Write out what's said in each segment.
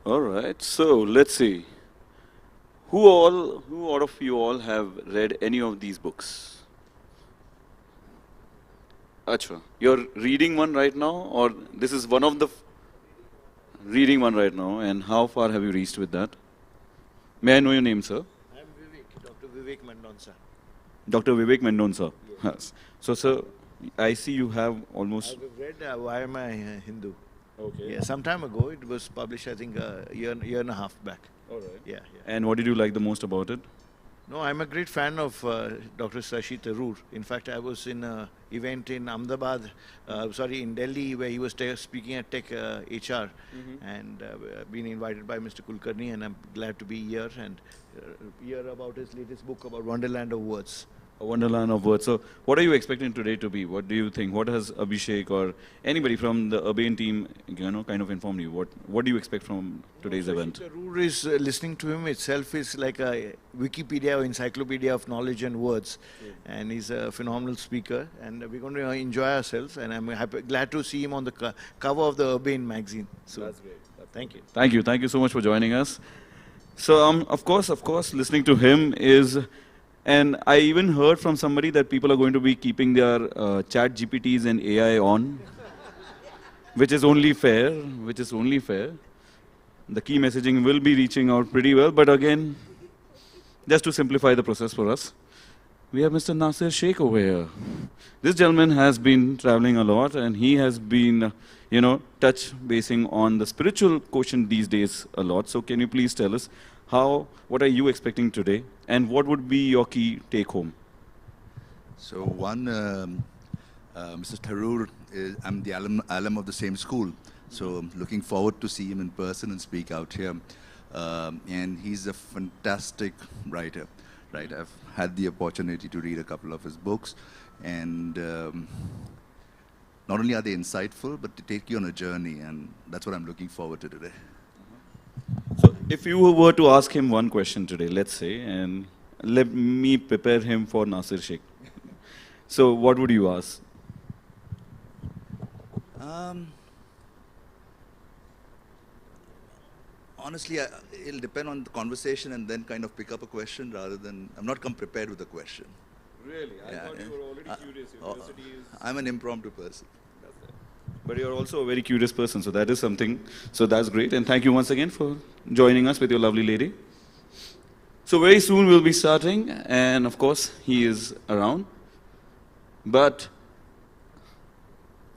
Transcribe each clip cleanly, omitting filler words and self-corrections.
All right, so let's see. Who out of you all have read any of these books? Acha, you're reading one right now, or this is one of the reading one right now, and how far have you reached with that? May I know your name, sir? I'm Vivek, Dr. Vivek Mendonca. Dr. Vivek Mendonca. Yes. So, sir, I see you have almost... I've read Why Am I Hindu? Okay. Yeah, some time ago. It was published, I think, a year and a half back. All right. Yeah. And what did you like the most about it? No, I'm a great fan of Dr. Shashi Tharoor. In fact, I was in an event in Ahmedabad, in Delhi, where he was speaking at Tech HR, and been invited by Mr. Kulkarni, and I'm glad to be here and hear about his latest book about Wonderland of Words. A Wonderland of Words. So, what are you expecting today to be? What do you think? What has Abhishek or anybody from the Urbane team, kind of informed you? What do you expect from today's event? Shashi Tharoor is listening to him itself is like a Wikipedia or encyclopedia of knowledge and words, and he's a phenomenal speaker. And we're going to enjoy ourselves. And I'm glad to see him on the cover of the Urbane magazine. So that's great. Thank you. Thank you so much for joining us. So, of course, listening to him is. And I even heard from somebody that people are going to be keeping their chat GPTs and AI on, which is only fair, The key messaging will be reaching out pretty well, but again, just to simplify the process for us, we have Mr. Nasir Sheikh over here. This gentleman has been traveling a lot, and he has been, touch basing on the spiritual quotient these days a lot. So can you please tell us, what are you expecting today, and what would be your key take-home? So Mr. Tharoor, I'm the alum of the same school, so I'm looking forward to see him in person and speak out here. And he's a fantastic writer, right? I've had the opportunity to read a couple of his books, and not only are they insightful, but they take you on a journey, and that's what I'm looking forward to today. So, if you were to ask him one question today, let's say, and let me prepare him for Nasir Sheikh. So, what would you ask? Honestly, it'll depend on the conversation and then kind of pick up a question rather than... I'm not come prepared with a question. Really? I thought you were already curious. Curiosity is... I'm an impromptu person. But you're also a very curious person, so that is something. So that's great, and thank you once again for joining us with your lovely lady. So very soon we'll be starting, and of course he is around. But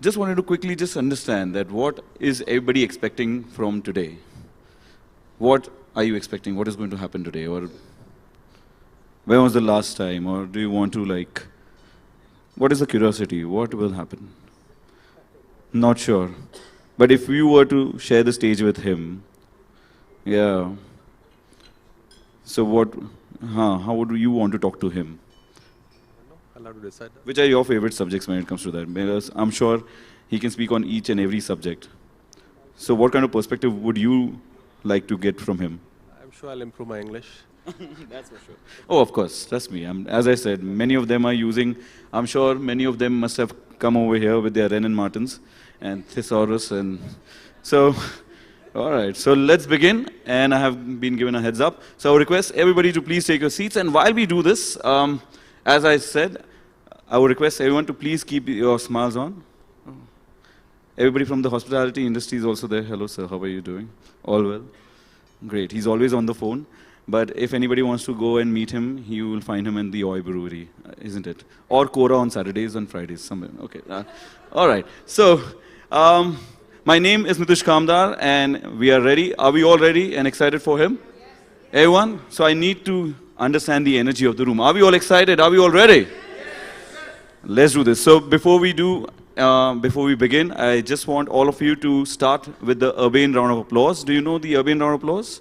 just wanted to quickly just understand that what is everybody expecting from today? What are you expecting? What is going to happen today? Or when was the last time? Or do you want to what is the curiosity? What will happen? Not sure. But if you were to share the stage with him, yeah. So how would you want to talk to him? Allowed to decide that. Which are your favorite subjects when it comes to that? Because I'm sure he can speak on each and every subject. So what kind of perspective would you like to get from him? I'm sure I'll improve my English. That's for sure. Oh, of course. Trust me. As I said, many of them are using, I'm sure many of them must have come over here with their Renan Martins and Thesaurus. And so, all right. So let's begin. And I have been given a heads up. So I would request everybody to please take your seats. And while we do this, as I said, I would request everyone to please keep your smiles on. Everybody from the hospitality industry is also there. Hello, sir. How are you doing? All well? Great. He's always on the phone. But if anybody wants to go and meet him, you will find him in the Oi Brewery, isn't it? Or Kora on Saturdays and Fridays, somewhere. Okay. All right. So, my name is Nitish Kamdar, and we are ready. Are we all ready and excited for him? Yes. Everyone? So I need to understand the energy of the room. Are we all excited? Are we all ready? Yes. Let's do this. So before we begin, I just want all of you to start with the Urbane round of applause. Do you know the Urbane round of applause?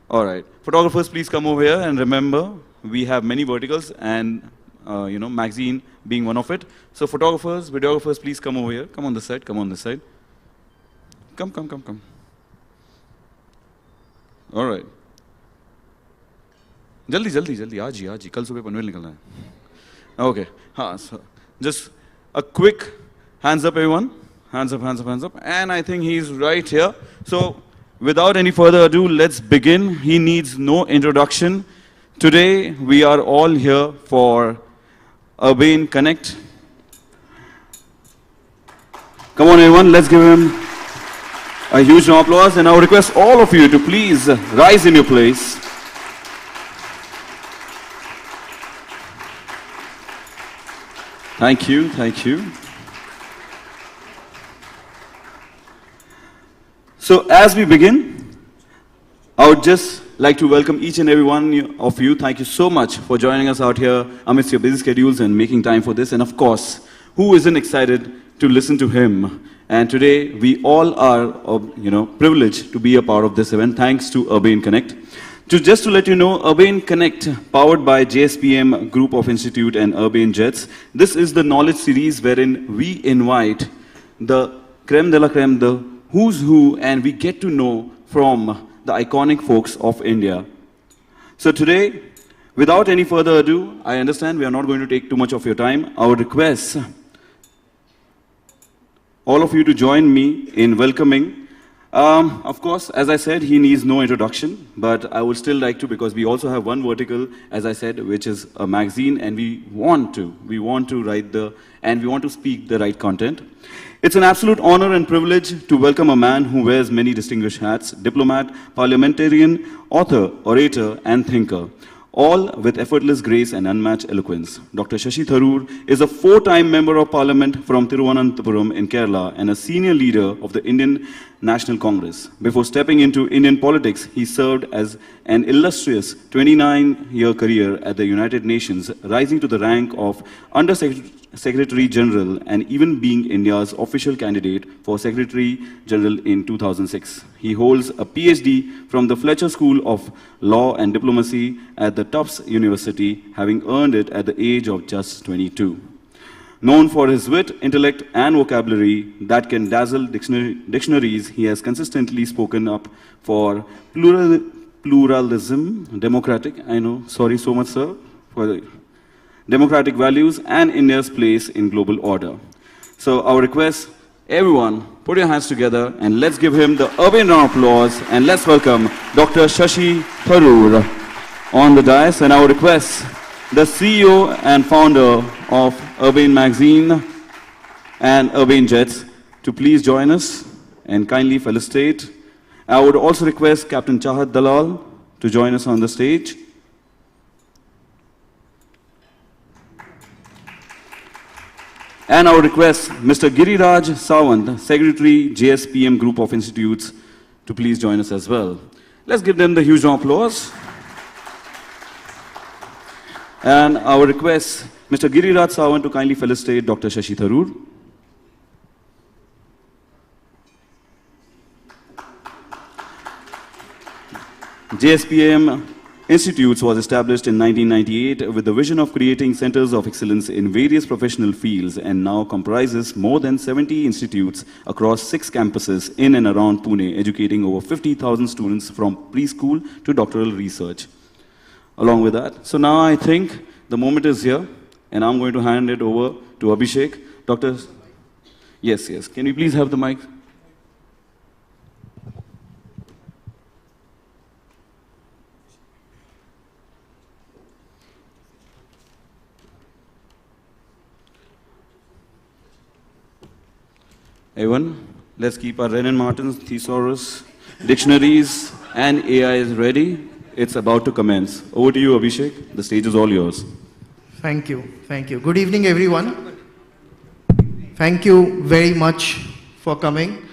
All right. Photographers, please come over here, and remember, we have many verticals, and magazine being one of it. So photographers, videographers, please come over here. Come on this side. Come on this side. Come. All right. जल्दी आज ही कल सुबह पनवेल निकलना है. Okay. So just a quick hands up, everyone. Hands up. And I think he's right here. So without any further ado, let's begin. He needs no introduction. Today, we are all here for Urbane Connect. Come on, everyone, let's give him a huge round of applause. And I would request all of you to please rise in your place. Thank you, thank you. So as we begin, I would just like to welcome each and every one of you. Thank you so much for joining us out here amidst your busy schedules and making time for this. And of course, who isn't excited to listen to him? And today, we all are, privileged to be a part of this event, thanks to Urbane Connect. Just to let you know, Urbane Connect, powered by JSPM Group of Institute and Urbane Jets, this is the knowledge series wherein we invite the creme de la creme, the who's who, and we get to know from the iconic folks of India. So today, without any further ado, I understand we are not going to take too much of your time. I would request all of you to join me in welcoming. Of course, as I said, he needs no introduction, but I would still like to, because we also have one vertical, as I said, which is a magazine, and we want to write and we want to speak the right content. It's an absolute honor and privilege to welcome a man who wears many distinguished hats: diplomat, parliamentarian, author, orator, and thinker, all with effortless grace and unmatched eloquence. Dr. Shashi Tharoor is a 4-time Member of Parliament from Thiruvananthapuram in Kerala and a senior leader of the Indian National Congress. Before stepping into Indian politics, he served as an illustrious 29-year career at the United Nations, rising to the rank of Under-Secretary General and even being India's official candidate for Secretary General in 2006. He holds a PhD from the Fletcher School of Law and Diplomacy at the Tufts University, having earned it at the age of just 22. Known for his wit, intellect, and vocabulary that can dazzle dictionaries, he has consistently spoken up for pluralism, democratic, sorry so much, sir, for the democratic values, and India's place in global order. So our request, everyone, put your hands together and let's give him the Urbane round of applause, and let's welcome Dr. Shashi Tharoor on the dais. And our request, the CEO and founder of Urbane Magazine and Urbane Jets, to please join us and kindly felicitate. I would also request Captain Chahat Dalal to join us on the stage. And I would request Mr. Giriraj Sawant, Secretary, JSPM Group of Institutes, to please join us as well. Let's give them the huge round of applause. And I would request Mr. Giriraj Sawant to kindly felicitate Dr. Shashi Tharoor. JSPM Institutes was established in 1998 with the vision of creating centers of excellence in various professional fields, and now comprises more than 70 institutes across 6 campuses in and around Pune, educating over 50,000 students from preschool to doctoral research. Along with that, so now I think the moment is here, and I'm going to hand it over to Abhishek. Doctor, yes, can you please have the mic? Everyone, let's keep our Wren and Martin's thesaurus, dictionaries, and AIs ready. It's about to commence. Over to you, Abhishek. The stage is all yours. Thank you. Good evening, everyone. Thank you very much for coming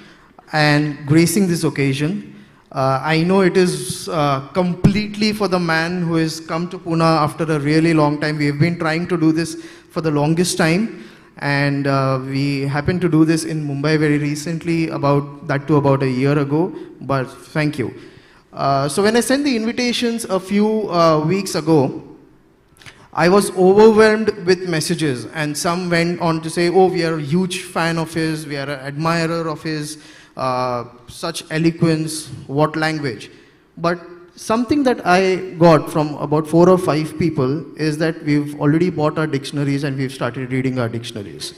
and gracing this occasion. I know it is completely for the man who has come to Pune after a really long time. We have been trying to do this for the longest time. And we happened to do this in Mumbai very recently, about a year ago, but thank you. So when I sent the invitations a few weeks ago, I was overwhelmed with messages, and some went on to say, oh, we are a huge fan of his, we are an admirer of his, such eloquence, what language. But something that I got from about 4 or 5 people is that we've already bought our dictionaries and we've started reading our dictionaries.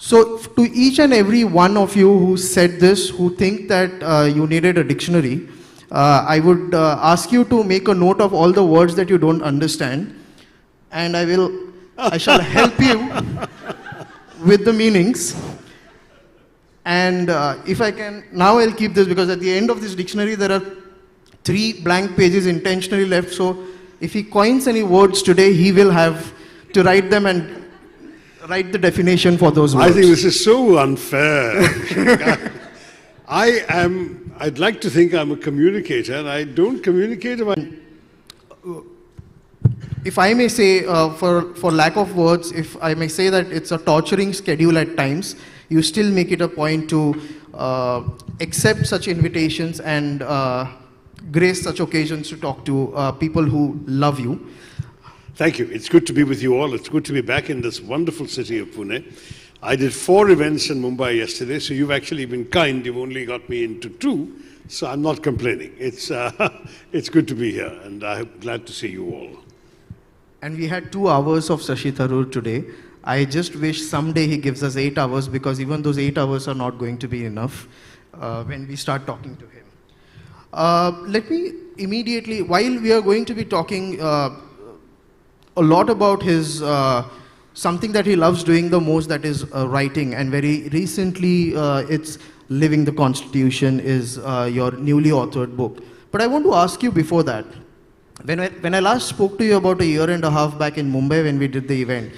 So to each and every one of you who said this, who think that you needed a dictionary, I would ask you to make a note of all the words that you don't understand, and I shall help you with the meanings. And if I can, now I'll keep this, because at the end of this dictionary there are 3 blank pages intentionally left. So if he coins any words today, he will have to write them and write the definition for those words. I think this is so unfair. I'd like to think I'm a communicator, and I don't communicate about... If I may say, for lack of words, if I may say that it's a torturing schedule at times, you still make it a point to accept such invitations and grace such occasions to talk to people who love you. Thank you. It's good to be with you all. It's good to be back in this wonderful city of Pune. I did 4 events in Mumbai yesterday, so you've actually been kind. You've only got me into 2, so I'm not complaining. It's good to be here, and I'm glad to see you all. And we had 2 hours of Shashi Tharoor today. I just wish someday he gives us 8 hours, because even those 8 hours are not going to be enough when we start talking to him. Let me immediately, while we are going to be talking a lot about his something that he loves doing the most, that is writing, and very recently it's Living the Constitution is your newly authored book. But I want to ask you before that, when I last spoke to you about 1.5 years back in Mumbai when we did the event,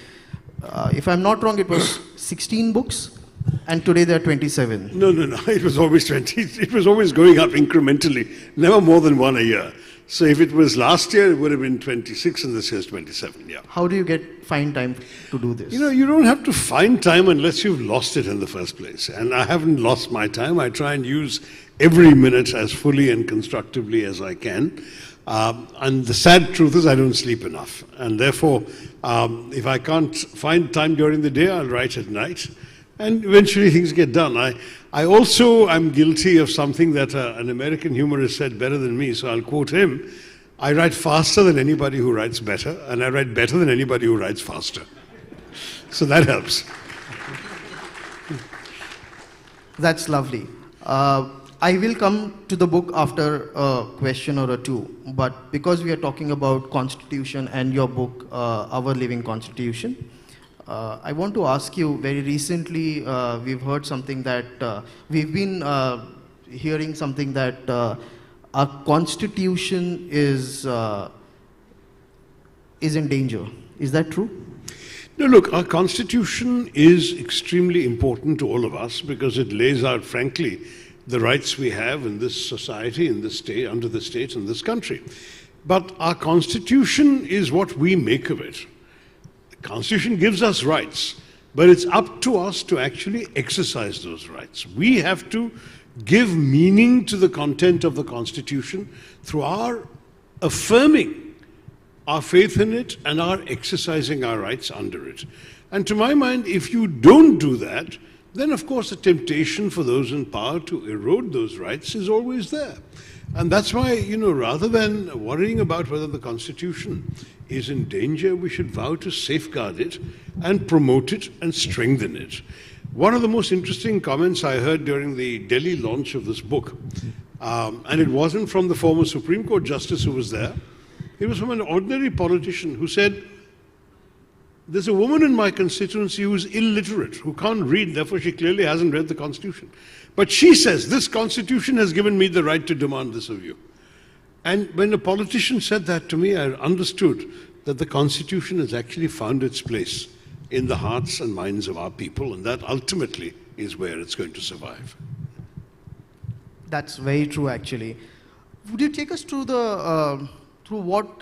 if I'm not wrong, it was 16 books, and today there are 27. No. It was always 20. It was always going up incrementally, never more than 1 a year. So if it was last year, it would have been 26, and this year's 27, yeah. How do you find time to do this? You know, you don't have to find time unless you've lost it in the first place. And I haven't lost my time. I try and use every minute as fully and constructively as I can. And the sad truth is I don't sleep enough. And therefore, if I can't find time during the day, I'll write at night. And eventually things get done. I also am guilty of something that an American humorist said better than me, so I'll quote him. I write faster than anybody who writes better, and I write better than anybody who writes faster. So that helps. That's lovely. I will come to the book after a question or 2, but because we are talking about Constitution and your book, Our Living Constitution, I want to ask you, very recently we've heard something that, we've been hearing something that our Constitution is in danger. Is that true? No, look, our Constitution is extremely important to all of us because it lays out, frankly, the rights we have in this society, in this state, under the state, in this country. But our Constitution is what we make of it. The Constitution gives us rights, but it's up to us to actually exercise those rights. We have to give meaning to the content of the Constitution through our affirming our faith in it and our exercising our rights under it. And to my mind, if you don't do that, then of course the temptation for those in power to erode those rights is always there. And that's why, you know, rather than worrying about whether the Constitution is in danger, we should vow to safeguard it and promote it and strengthen it. One of the most interesting comments I heard during the Delhi launch of this book, and it wasn't from the former Supreme Court Justice who was there, it was from an ordinary politician who said, there's a woman in my constituency who's illiterate, who can't read, therefore she clearly hasn't read the Constitution. But she says, this Constitution has given me the right to demand this of you. And when a politician said that to me, I understood that the Constitution has actually found its place in the hearts and minds of our people, and that ultimately is where it's going to survive. That's very true, actually. Would you take us through through what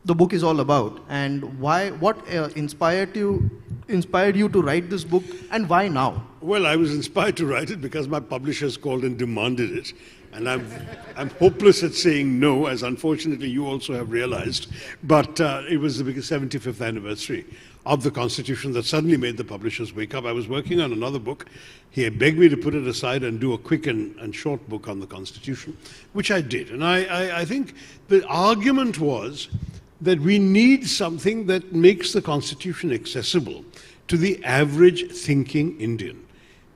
the book is all about, and what inspired you to write this book, and why now? Well, I was inspired to write it because my publishers called and demanded it. And I'm hopeless at saying no, as unfortunately you also have realized. But it was the 75th anniversary of the Constitution that suddenly made the publishers wake up. I was working on another book. He had begged me to put it aside and do a quick and short book on the Constitution, which I did. And I think the argument was that we need something that makes the Constitution accessible to the average thinking Indian.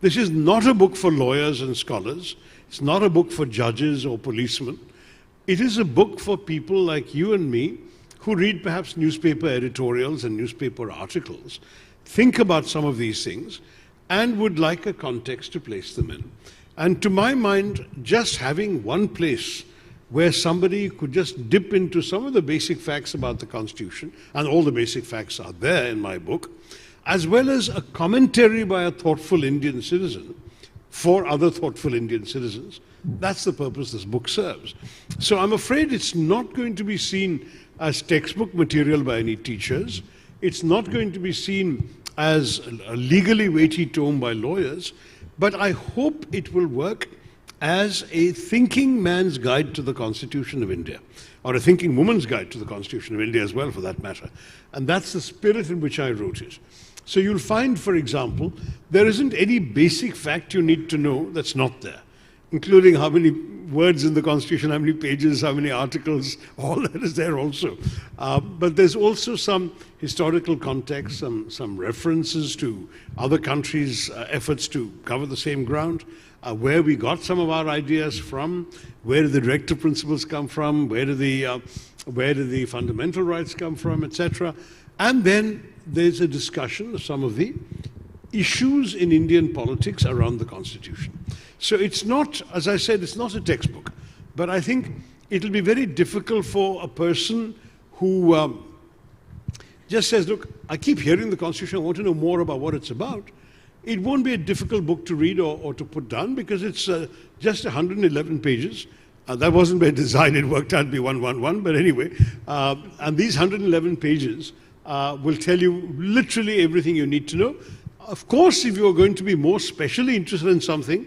This is not a book for lawyers and scholars. It's not a book for judges or policemen. It is a book for people like you and me who read perhaps newspaper editorials and newspaper articles, think about some of these things, and would like a context to place them in. And to my mind, just having one place where somebody could just dip into some of the basic facts about the Constitution, and all the basic facts are there in my book, as well as a commentary by a thoughtful Indian citizen for other thoughtful Indian citizens. That's the purpose this book serves. So I'm afraid it's not going to be seen as textbook material by any teachers. It's not going to be seen as a legally weighty tome by lawyers, but I hope it will work as a thinking man's guide to the Constitution of India, or a thinking woman's guide to the Constitution of India as well, for that matter. And that's the spirit in which I wrote it. So you'll find, for example, there isn't any basic fact you need to know that's not there, including how many words in the Constitution, how many pages, how many articles, all that is there also. But there's also some historical context, some references to other countries' efforts to cover the same ground, where we got some of our ideas from, where do the directive principles come from, where do the fundamental rights come from, etc. And then there's a discussion of some of the issues in Indian politics around the Constitution. So it's not, as I said, it's not a textbook, but I think it'll be very difficult for a person who just says, look, I keep hearing the Constitution, I want to know more about what it's about. It won't be a difficult book to read or to put down, because it's just 111 pages. That wasn't by design, it worked out to be 111, but anyway. And these 111 pages will tell you literally everything you need to know. Of course, if you're going to be more specially interested in something,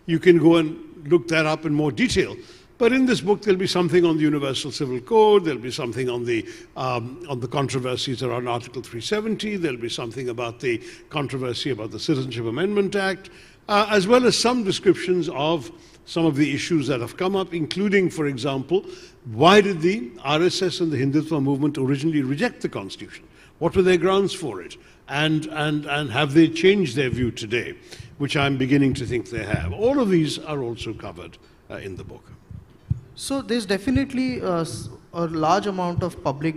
you can go and look that up in more detail. But in this book, there'll be something on the Universal Civil Code, there'll be something on the controversies around Article 370, there'll be something about the controversy about the Citizenship Amendment Act, as well as some descriptions of some of the issues that have come up, including, for example, why did the RSS and the Hindutva movement originally reject the Constitution? What were their grounds for it? And have they changed their view today, which I'm beginning to think they have. All of these are also covered in the book. So there's definitely a large amount of public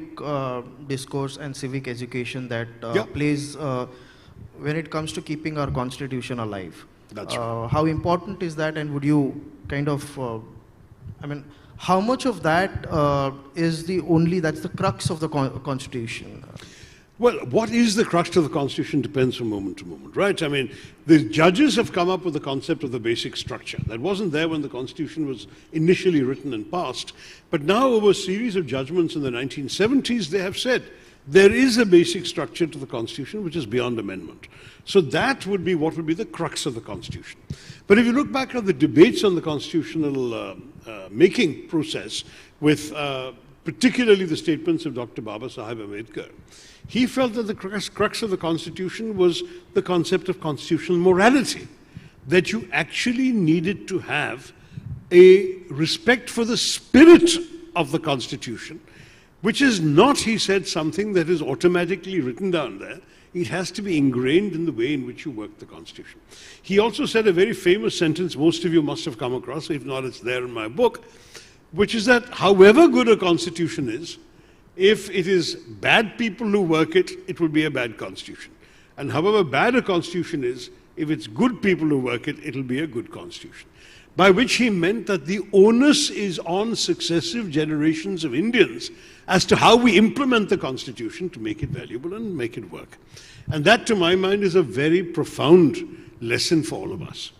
discourse and civic education that plays when it comes to keeping our Constitution alive. That's right. How important is that, and would you kind of, I mean, how much of that is that's the crux of the Constitution? Well, what is the crux of the Constitution depends from moment to moment, right? I mean, the judges have come up with the concept of the basic structure. That wasn't there when the Constitution was initially written and passed. But now, over a series of judgments in the 1970s, they have said there is a basic structure to the Constitution which is beyond amendment. So that would be what would be the crux of the Constitution. But if you look back at the debates on the constitutional making process with particularly the statements of Dr. Baba Saheb Ambedkar, he felt that the crux of the Constitution was the concept of constitutional morality, that you actually needed to have a respect for the spirit of the Constitution, which is not, he said, something that is automatically written down there. It has to be ingrained in the way in which you work the Constitution. He also said a very famous sentence most of you must have come across, if not it's there in my book, which is that however good a Constitution is, if it is bad people who work it, it will be a bad Constitution. And however bad a Constitution is, if it's good people who work it, it'll be a good Constitution. By which he meant that the onus is on successive generations of Indians as to how we implement the Constitution to make it valuable and make it work. And that, to my mind, is a very profound lesson for all of us.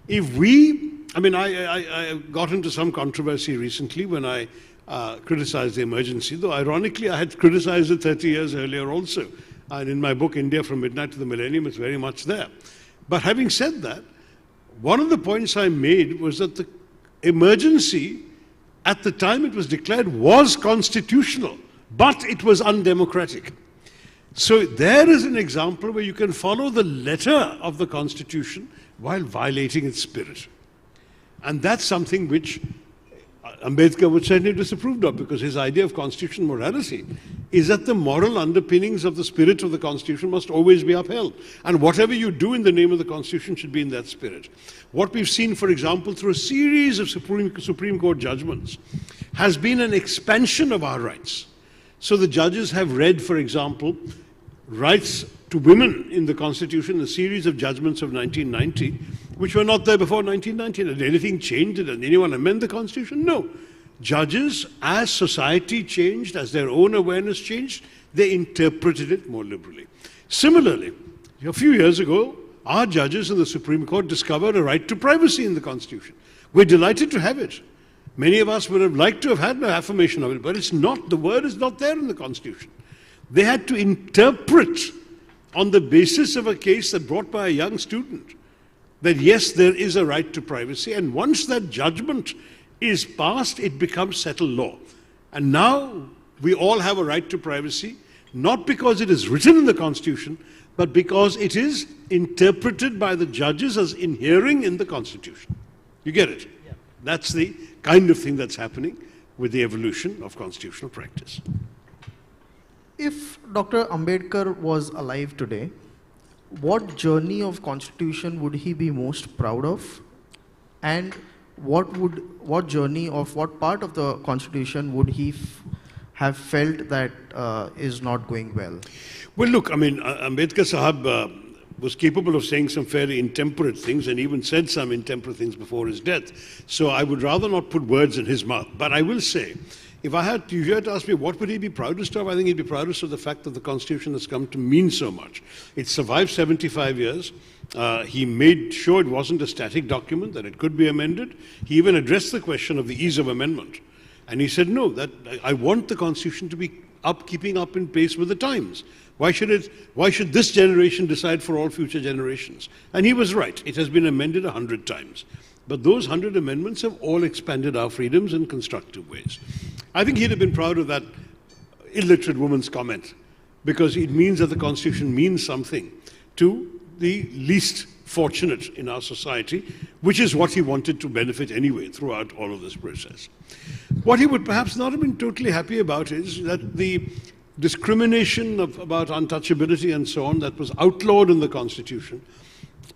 If we, I mean, I got into some controversy recently when I criticized the emergency, though ironically I had criticized it 30 years earlier also. And in my book, India from Midnight to the Millennium, it's very much there. But having said that, one of the points I made was that the emergency, at the time it was declared, was constitutional, but it was undemocratic. So there is an example where you can follow the letter of the Constitution while violating its spirit. And that's something which Ambedkar would certainly have disapproved of, because his idea of constitutional morality is that the moral underpinnings of the spirit of the Constitution must always be upheld. And whatever you do in the name of the Constitution should be in that spirit. What we've seen, for example, through a series of Supreme Court judgments has been an expansion of our rights. So the judges have read, for example, rights to women in the Constitution, a series of judgments of 1990, which were not there before 1990. Did anything change? Did anyone amend the Constitution? No. Judges, as society changed, as their own awareness changed, they interpreted it more liberally. Similarly, a few years ago, our judges in the Supreme Court discovered a right to privacy in the Constitution. We're delighted to have it. Many of us would have liked to have had an affirmation of it, but it's not. The word is not there in the Constitution. They had to interpret on the basis of a case that brought by a young student that yes, there is a right to privacy, and once that judgment is passed, it becomes settled law. And now we all have a right to privacy, not because it is written in the Constitution, but because it is interpreted by the judges as inhering in the Constitution. You get it? Yeah. That's the kind of thing that's happening with the evolution of constitutional practice. If Dr. Ambedkar was alive today, what journey of Constitution would he be most proud of? And what journey of what part of the Constitution would he have felt that is not going well? Well, look, I mean, Ambedkar Sahab was capable of saying some fairly intemperate things and even said some intemperate things before his death. So I would rather not put words in his mouth. But I will say, if you had to ask me what would he be proudest of, I think he'd be proudest of the fact that the Constitution has come to mean so much. It survived 75 years. He made sure it wasn't a static document, that it could be amended. He even addressed the question of the ease of amendment. And he said, no, that I want the Constitution to be keeping up in pace with the times. Why should this generation decide for all future generations? And he was right. It has been amended 100 times. But those 100 amendments have all expanded our freedoms in constructive ways. I think he'd have been proud of that illiterate woman's comment, because it means that the Constitution means something to the least fortunate in our society, which is what he wanted to benefit anyway throughout all of this process. What he would perhaps not have been totally happy about is that the discrimination about untouchability and so on that was outlawed in the Constitution,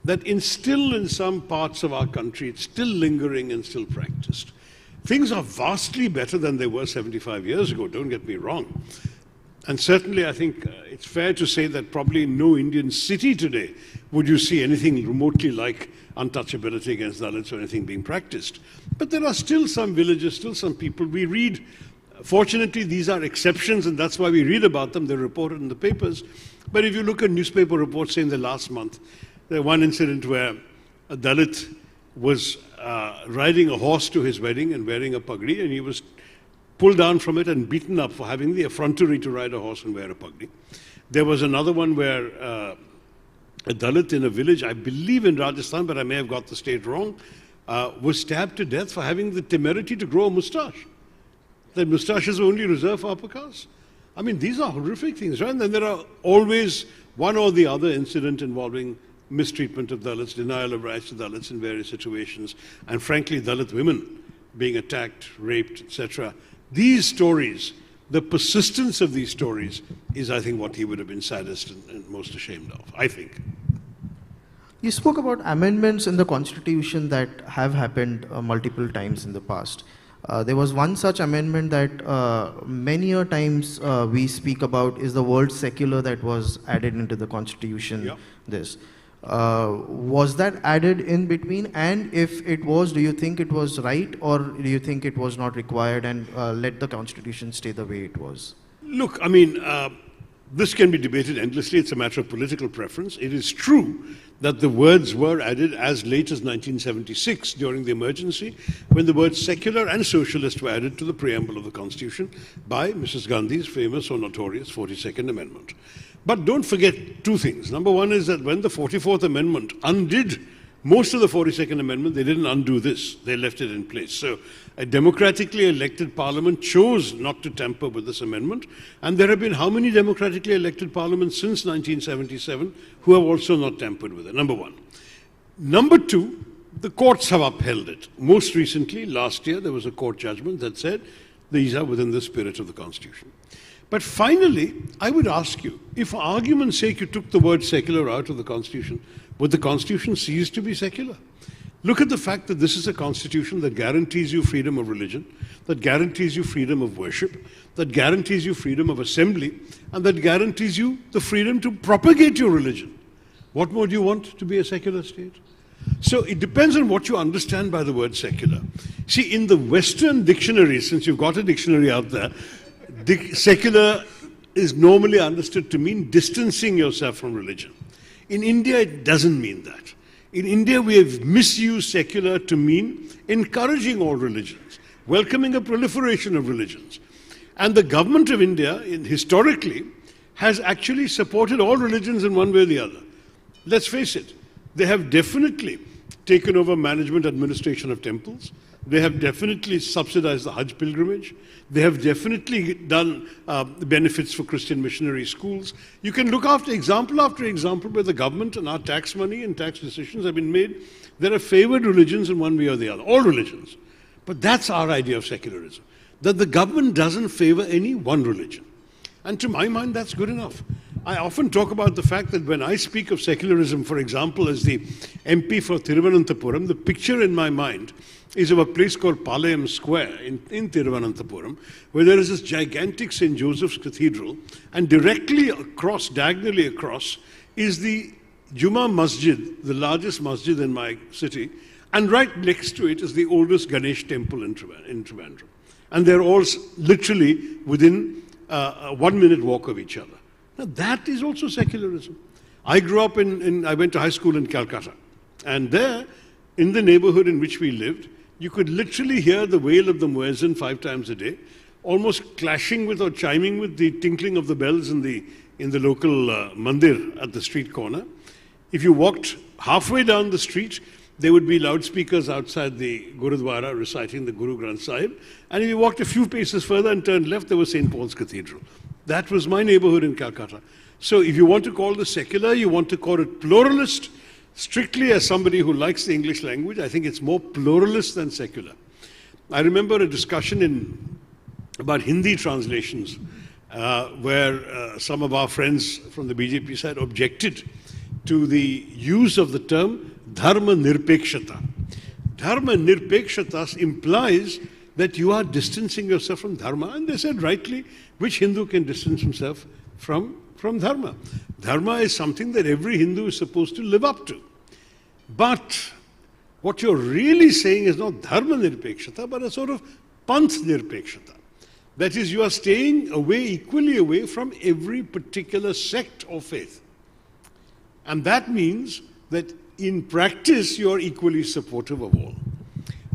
that instilled in some parts of our country, it's still lingering and still practiced. Things are vastly better than they were 75 years ago, don't get me wrong. And certainly I think it's fair to say that probably in no Indian city today would you see anything remotely like untouchability against Dalits or anything being practiced. But there are still some villages, still some people. We read, fortunately these are exceptions and that's why we read about them, they're reported in the papers. But if you look at newspaper reports, say in the last month, there was one incident where a Dalit was riding a horse to his wedding and wearing a pagdi, and he was pulled down from it and beaten up for having the effrontery to ride a horse and wear a pagdi. There was another one where a Dalit in a village, I believe in Rajasthan, but I may have got the state wrong, was stabbed to death for having the temerity to grow a moustache. That moustaches were only reserved for upper castes. I mean, these are horrific things, right? And then there are always one or the other incident involving mistreatment of Dalits, denial of rights to Dalits in various situations, and frankly, Dalit women being attacked, raped, etc. These stories, the persistence of these stories is, I think, what he would have been saddest and most ashamed of, I think. You spoke about amendments in the Constitution that have happened multiple times in the past. There was one such amendment that many a times we speak about is the word secular that was added into the Constitution. Yep. Was that added in between? And if it was, do you think it was right, or do you think it was not required and let the Constitution stay the way it was? Look, I mean, this can be debated endlessly. It's a matter of political preference. It is true that the words were added as late as 1976 during the emergency, when the words secular and socialist were added to the preamble of the Constitution by Mrs. Gandhi's famous or notorious 42nd Amendment. But don't forget two things. Number one is that when the 44th Amendment undid most of the 42nd Amendment, they didn't undo this. They left it in place. So a democratically elected parliament chose not to tamper with this amendment. And there have been how many democratically elected parliaments since 1977 who have also not tampered with it? Number one. Number two, the courts have upheld it. Most recently, last year, there was a court judgment that said these are within the spirit of the Constitution. But finally, I would ask you, if for argument's sake you took the word secular out of the Constitution, would the Constitution cease to be secular? Look at the fact that this is a Constitution that guarantees you freedom of religion, that guarantees you freedom of worship, that guarantees you freedom of assembly, and that guarantees you the freedom to propagate your religion. What more do you want to be a secular state? So it depends on what you understand by the word secular. See, in the Western dictionary, since you've got a dictionary out there, secular is normally understood to mean distancing yourself from religion. In India, it doesn't mean that. In India, we have misused secular to mean encouraging all religions, welcoming a proliferation of religions. And the government of India, historically, has actually supported all religions in one way or the other. Let's face it, they have definitely taken over management administration of temples. They have definitely subsidized the Hajj pilgrimage. They have definitely done benefits for Christian missionary schools. You can look after example where the government and our tax money and tax decisions have been made. There are favored religions in one way or the other, all religions. But that's our idea of secularism, that the government doesn't favor any one religion. And to my mind, that's good enough. I often talk about the fact that when I speak of secularism, for example, as the MP for Thiruvananthapuram, the picture in my mind is of a place called Palayam Square in Thiruvananthapuram, where there is this gigantic St. Joseph's Cathedral, and directly across, diagonally across, is the Juma Masjid, the largest masjid in my city, and right next to it is the oldest Ganesh temple in Trivandrum. And they're all literally within a 1 minute walk of each other. Now that is also secularism. I grew up I went to high school in Calcutta. And there, in the neighborhood in which we lived, you could literally hear the wail of the muezzin 5 times a day, almost clashing with or chiming with the tinkling of the bells in the local mandir at the street corner. If you walked halfway down the street, there would be loudspeakers outside the Gurudwara reciting the Guru Granth Sahib. And if you walked a few paces further and turned left, there was St. Paul's Cathedral. That was my neighborhood in Calcutta. So if you want to call this secular, you want to call it pluralist, strictly as somebody who likes the English language, I think it's more pluralist than secular. I remember a discussion about Hindi translations where some of our friends from the BJP side objected to the use of the term Dharma Nirpekshata. Dharma Nirpekshata implies that you are distancing yourself from Dharma. And they said rightly, which Hindu can distance himself from Dharma? Dharma is something that every Hindu is supposed to live up to. But what you're really saying is not Dharma Nirpekshata, but a sort of Panth Nirpekshata. That is, you are staying away, equally away from every particular sect or faith. And that means that in practice, you are equally supportive of all.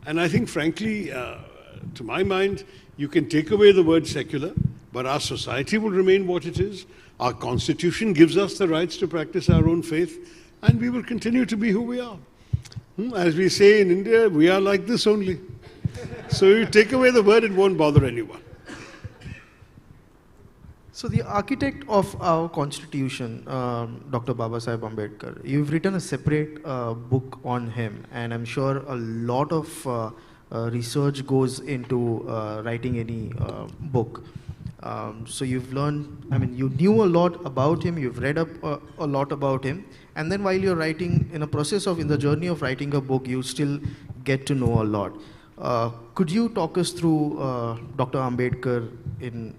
And I think, frankly, to my mind, you can take away the word secular, but our society will remain what it is. Our constitution gives us the rights to practice our own faith, and we will continue to be who we are. As we say in India, we are like this only. So you take away the word, it won't bother anyone. So the architect of our constitution, Dr. Babasaheb Ambedkar, you've written a separate book on him, and I'm sure a lot of research goes into writing any book. So you've learned, you knew a lot about him, you've read up a lot about him, and then while you're writing, in the journey of writing a book, you still get to know a lot. Could you talk us through Dr. Ambedkar in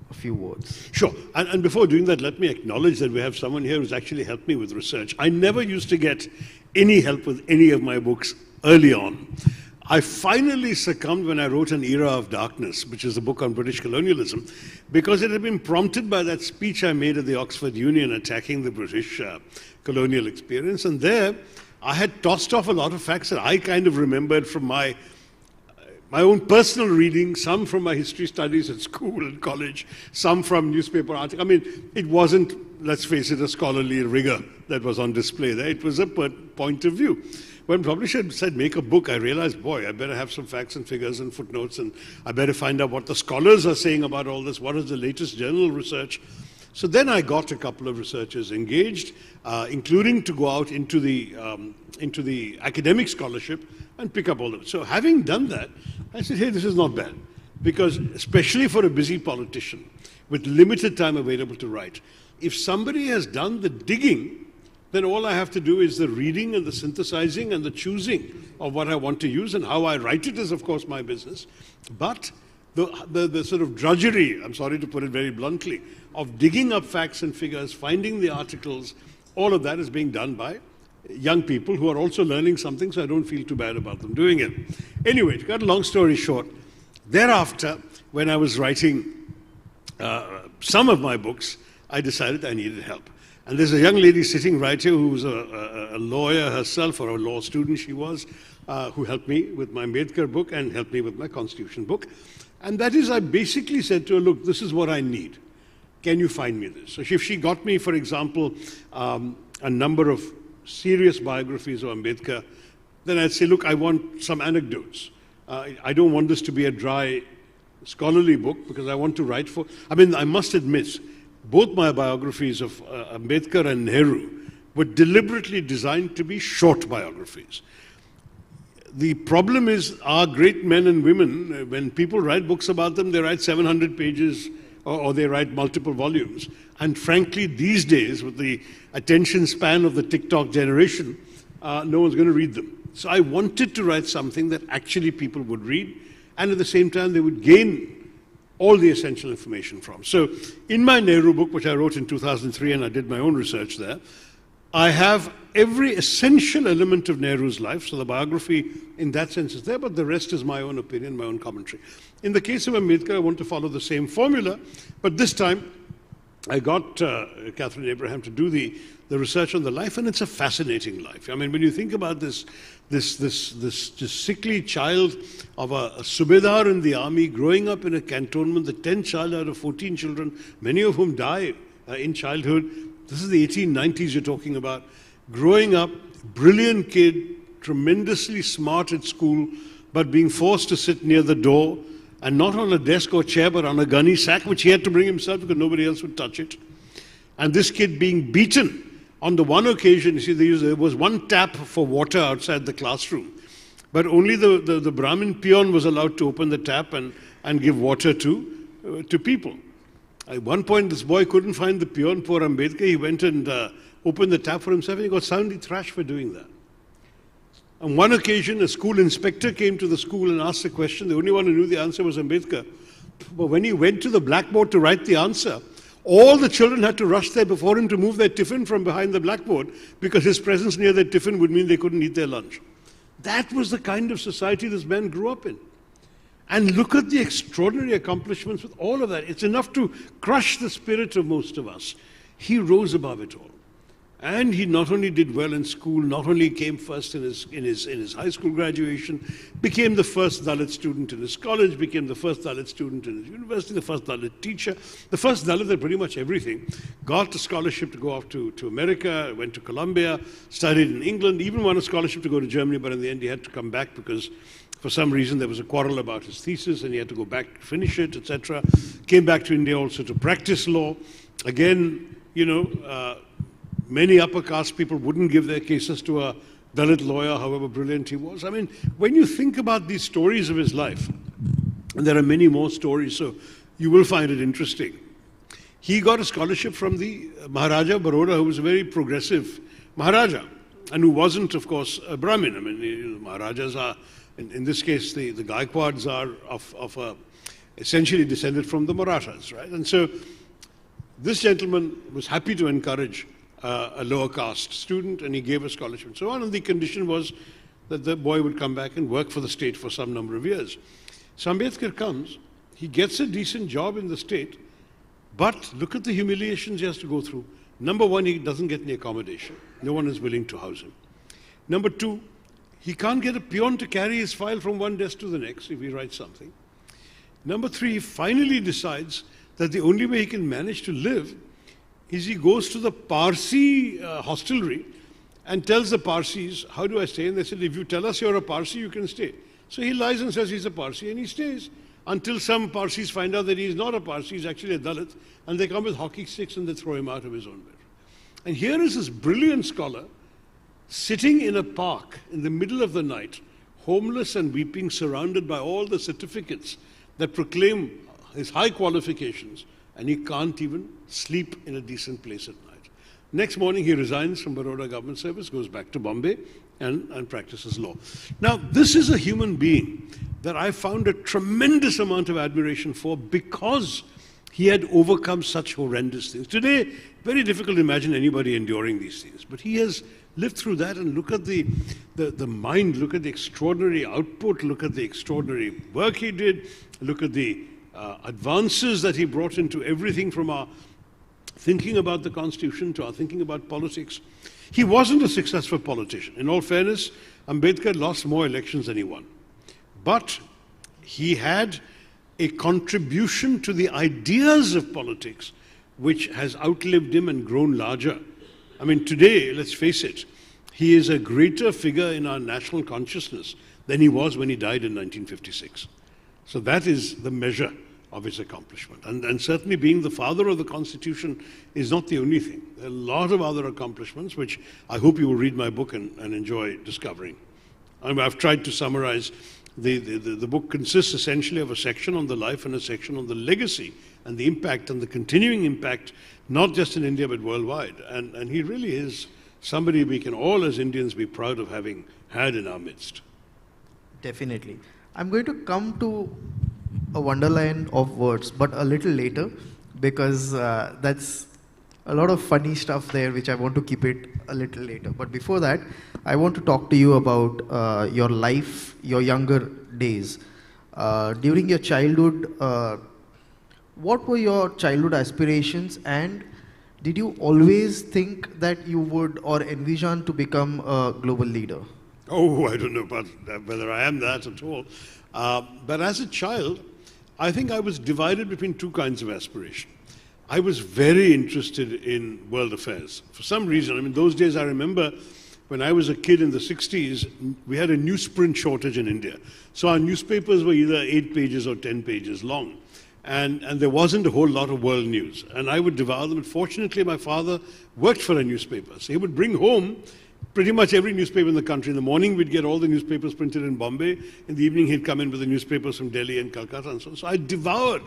a few words? Sure. And before doing that, let me acknowledge that we have someone here who's actually helped me with research. I never used to get any help with any of my books early on. I finally succumbed when I wrote An Era of Darkness, which is a book on British colonialism, because it had been prompted by that speech I made at the Oxford Union attacking the British colonial experience. And there, I had tossed off a lot of facts that I kind of remembered from my own personal reading, some from my history studies at school and college, some from newspaper articles. It wasn't, let's face it, a scholarly rigor that was on display there. It was a point of view. When publisher said, make a book, I realized, boy, I better have some facts and figures and footnotes, and I better find out what the scholars are saying about all this, what is the latest journal research. So then I got a couple of researchers engaged, including to go out into the academic scholarship and pick up all of it. So having done that, I said, hey, this is not bad. Because especially for a busy politician, with limited time available to write. If somebody has done the digging, then all I have to do is the reading and the synthesizing and the choosing of what I want to use, and how I write it is, of course, my business. But the sort of drudgery, I'm sorry to put it very bluntly, of digging up facts and figures, finding the articles, all of that is being done by young people who are also learning something, so I don't feel too bad about them doing it. Anyway, to cut a long story short, thereafter, when I was writing some of my books, I decided I needed help. And there's a young lady sitting right here who was a lawyer herself, or a law student she was, who helped me with my Ambedkar book and helped me with my Constitution book. And that is, I basically said to her, look, this is what I need. Can you find me this? So if she got me, for example, a number of serious biographies of Ambedkar, then I'd say, look, I want some anecdotes. I don't want this to be a dry scholarly book, because I want to write for, I mean, I must admit, both my biographies of Ambedkar and Nehru were deliberately designed to be short biographies. The problem is, our great men and women, when people write books about them, they write 700 pages or they write multiple volumes. And frankly, these days, with the attention span of the TikTok generation, no one's going to read them. So I wanted to write something that actually people would read, and at the same time they would gain all the essential information from. So in my Nehru book, which I wrote in 2003, and I did my own research there, I have every essential element of Nehru's life. So the biography in that sense is there, but the rest is my own opinion, my own commentary. In the case of Ambedkar, I want to follow the same formula, but this time I got Catherine Abraham to do the research on the life, and it's a fascinating life. I mean, when you think about this sickly child of a subedar in the army, growing up in a cantonment, the 10th child out of 14 children, many of whom die in childhood. This is the 1890s you're talking about. Growing up, brilliant kid, tremendously smart at school, but being forced to sit near the door, and not on a desk or chair, but on a gunny sack, which he had to bring himself because nobody else would touch it. And this kid being beaten. On the one occasion, you see, there was one tap for water outside the classroom, but only the Brahmin peon was allowed to open the tap and give water to people. At one point, this boy couldn't find the peon, poor Ambedkar. He went and opened the tap for himself, and he got soundly thrashed for doing that. On one occasion, a school inspector came to the school and asked a question. The only one who knew the answer was Ambedkar. But when he went to the blackboard to write the answer, all the children had to rush there before him to move their tiffin from behind the blackboard, because his presence near their tiffin would mean they couldn't eat their lunch. That was the kind of society this man grew up in. And look at the extraordinary accomplishments with all of that. It's enough to crush the spirit of most of us. He rose above it all. And he not only did well in school, not only came first in his high school graduation, became the first Dalit student in his college, became the first Dalit student in his university, the first Dalit teacher, the first Dalit at pretty much everything. Got a scholarship to go off to America, went to Columbia, studied in England, even won a scholarship to go to Germany, but in the end he had to come back because for some reason there was a quarrel about his thesis and he had to go back to finish it, etc. Came back to India also to practice law. Again, many upper caste people wouldn't give their cases to a Dalit lawyer, however brilliant he was. I mean, when you think about these stories of his life, and there are many more stories, so you will find it interesting. He got a scholarship from the Maharaja of Baroda, who was a very progressive Maharaja, and who wasn't, of course, a Brahmin. I mean, the Maharajas are, in this case, the Gaikwads are essentially descended from the Marathas, right? And so this gentleman was happy to encourage a lower caste student, and he gave a scholarship and so on, and the condition was that the boy would come back and work for the state for some number of years. So Ambedkar comes, he gets a decent job in the state, but look at the humiliations he has to go through. Number one, he doesn't get any accommodation. No one is willing to house him. Number two, he can't get a peon to carry his file from one desk to the next if he writes something. Number three, he finally decides that the only way he can manage to live is he goes to the Parsi hostelry and tells the Parsis, how do I stay? And they said, if you tell us you're a Parsi, you can stay. So he lies and says he's a Parsi, and he stays until some Parsis find out that he's not a Parsi, he's actually a Dalit, and they come with hockey sticks and they throw him out of his own bed. And here is this brilliant scholar sitting in a park in the middle of the night, homeless and weeping, surrounded by all the certificates that proclaim his high qualifications, and he can't even sleep in a decent place at night. Next morning, he resigns from Baroda government service, goes back to Bombay, and practices law. Now, this is a human being that I found a tremendous amount of admiration for because he had overcome such horrendous things. Today, very difficult to imagine anybody enduring these things, but he has lived through that, and look at the mind, look at the extraordinary output, look at the extraordinary work he did, look at the advances that he brought into everything from our thinking about the Constitution to our thinking about politics. He wasn't a successful politician. In all fairness, Ambedkar lost more elections than he won. But he had a contribution to the ideas of politics which has outlived him and grown larger. I mean, today, let's face it, he is a greater figure in our national consciousness than he was when he died in 1956. So that is the measure of his accomplishment. And certainly being the father of the Constitution is not the only thing. There are a lot of other accomplishments which I hope you will read my book and enjoy discovering. I've tried to summarize. The book consists essentially of a section on the life and a section on the legacy and the impact and the continuing impact, not just in India but worldwide. And he really is somebody we can all as Indians be proud of having had in our midst. Definitely. I'm going to come to a wonderland of words, but a little later, because that's a lot of funny stuff there, which I want to keep it a little later. But before that, I want to talk to you about your life, your younger days. During your childhood, what were your childhood aspirations, and did you always think that you would or envision to become a global leader? Oh, I don't know about whether I am that at all. But as a child, I think I was divided between two kinds of aspiration. I was very interested in world affairs. For some reason, I mean, those days I remember when I was a kid in the 60s, we had a newsprint shortage in India. So our newspapers were either 8 pages or 10 pages long. And there wasn't a whole lot of world news. And I would devour them. And fortunately, my father worked for a newspaper. So he would bring home pretty much every newspaper in the country. In the morning, we'd get all the newspapers printed in Bombay. In the evening, he'd come in with the newspapers from Delhi and Calcutta and so on. So I devoured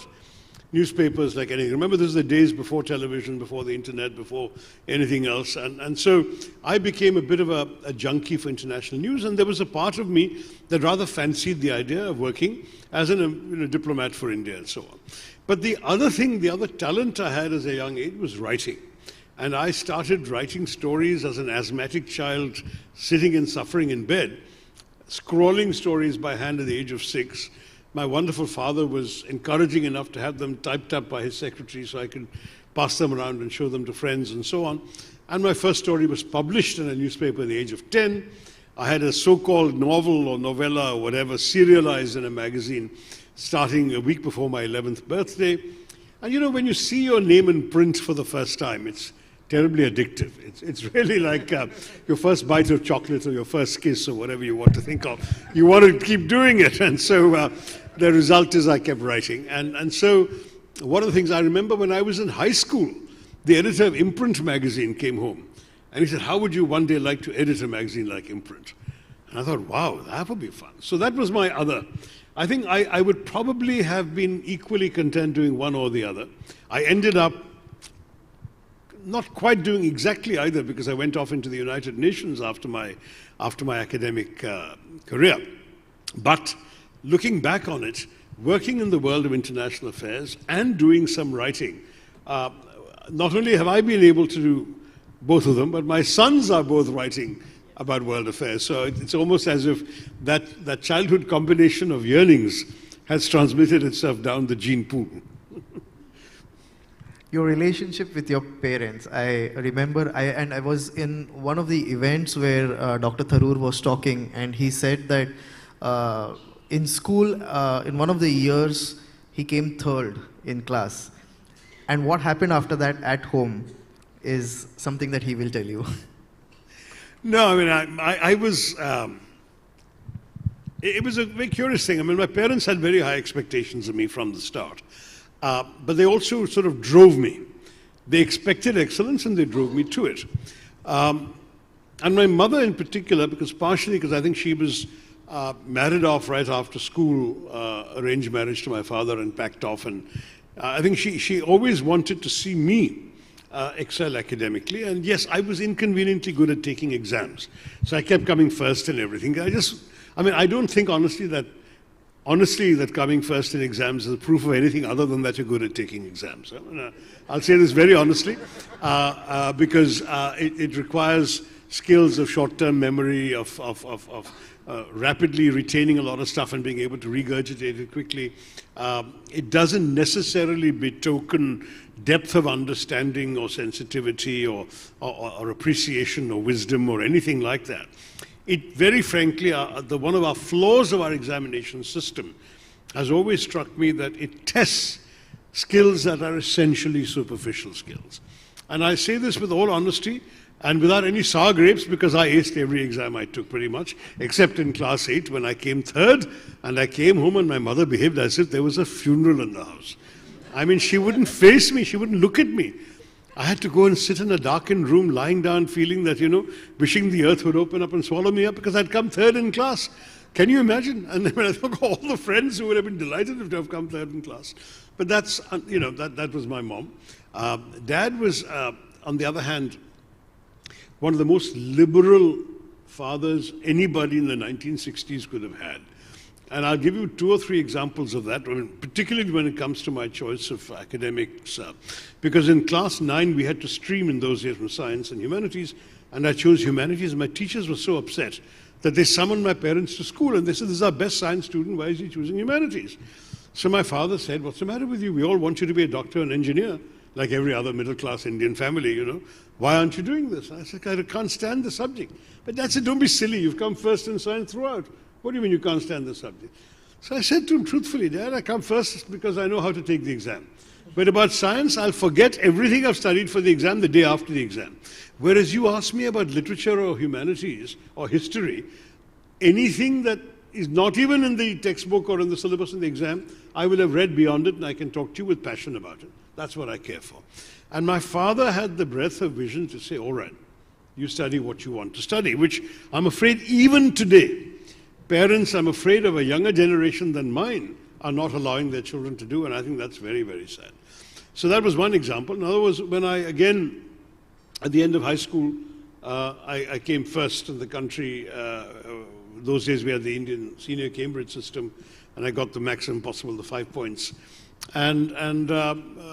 newspapers like anything. Remember, this is the days before television, before the internet, before anything else. And so I became a bit of a junkie for international news. And there was a part of me that rather fancied the idea of working as a diplomat for India and so on. But the other thing, the other talent I had as a young age was writing. And I started writing stories as an asthmatic child, sitting and suffering in bed, scrawling stories by hand at the age of 6. My wonderful father was encouraging enough to have them typed up by his secretary so I could pass them around and show them to friends and so on. And my first story was published in a newspaper at the age of 10. I had a so-called novel or novella or whatever serialized in a magazine starting a week before my 11th birthday. And you know, when you see your name in print for the first time, it's terribly addictive. It's really like your first bite of chocolate or your first kiss or whatever you want to think of. You want to keep doing it. And so the result is I kept writing. And so one of the things I remember when I was in high school, the editor of Imprint magazine came home. And he said, how would you one day like to edit a magazine like Imprint? And I thought, wow, that would be fun. So that was my other. I think I would probably have been equally content doing one or the other. I ended up not quite doing exactly either because I went off into the United Nations after my academic career. But looking back on it, working in the world of international affairs and doing some writing, not only have I been able to do both of them, but my sons are both writing about world affairs. So it's almost as if that childhood combination of yearnings has transmitted itself down the gene pool. Your relationship with your parents. I remember, I was in one of the events where Dr. Tharoor was talking, and he said that in school, in one of the years, he came third in class. And what happened after that at home is something that he will tell you. No, I mean, I was, it was a very curious thing. I mean, my parents had very high expectations of me from the start. But they also sort of drove me. They expected excellence and they drove me to it. And my mother in particular, partially because I think she was married off right after school, arranged marriage to my father and packed off and I think she always wanted to see me excel academically, and yes, I was inconveniently good at taking exams. So I kept coming first and everything. I don't think honestly that coming first in exams is a proof of anything other than that you're good at taking exams. I'll say this very honestly, because it requires skills of short-term memory, of rapidly retaining a lot of stuff and being able to regurgitate it quickly. It doesn't necessarily betoken depth of understanding or sensitivity or appreciation or wisdom or anything like that. It very frankly, one of our flaws of our examination system has always struck me that it tests skills that are essentially superficial skills. And I say this with all honesty and without any sour grapes, because I aced every exam I took pretty much, except in class 8 when I came third, and I came home and my mother behaved as if there was a funeral in the house. I mean, she wouldn't face me, she wouldn't look at me. I had to go and sit in a darkened room, lying down, feeling that, wishing the earth would open up and swallow me up because I'd come third in class. Can you imagine? And when I thought all the friends who would have been delighted to have come third in class. But that's, that was my mom. Dad was, on the other hand, one of the most liberal fathers anybody in the 1960s could have had. And I'll give you 2 or 3 examples of that, particularly when it comes to my choice of academics. Because in class 9, we had to stream in those days from science and humanities, and I chose humanities, and my teachers were so upset that they summoned my parents to school, and they said, "This is our best science student, why is he choosing humanities?" So my father said, "What's the matter with you? We all want you to be a doctor and engineer, like every other middle-class Indian family, Why aren't you doing this?" I said, "I can't stand the subject." But Dad said, "Don't be silly, you've come first in science throughout. What do you mean you can't stand the subject?" So I said to him truthfully, "Dad, I come first because I know how to take the exam. But about science, I'll forget everything I've studied for the exam the day after the exam. Whereas you ask me about literature or humanities or history, anything that is not even in the textbook or in the syllabus in the exam, I will have read beyond it and I can talk to you with passion about it. That's what I care for." And my father had the breadth of vision to say, "All right, you study what you want to study," which I'm afraid even today, parents, I'm afraid, of a younger generation than mine are not allowing their children to do, and I think that's very, very sad. So that was one example. Another was when I, again, at the end of high school, I came first in the country. Those days we had the Indian senior Cambridge system, and I got the maximum possible, the 5 points. And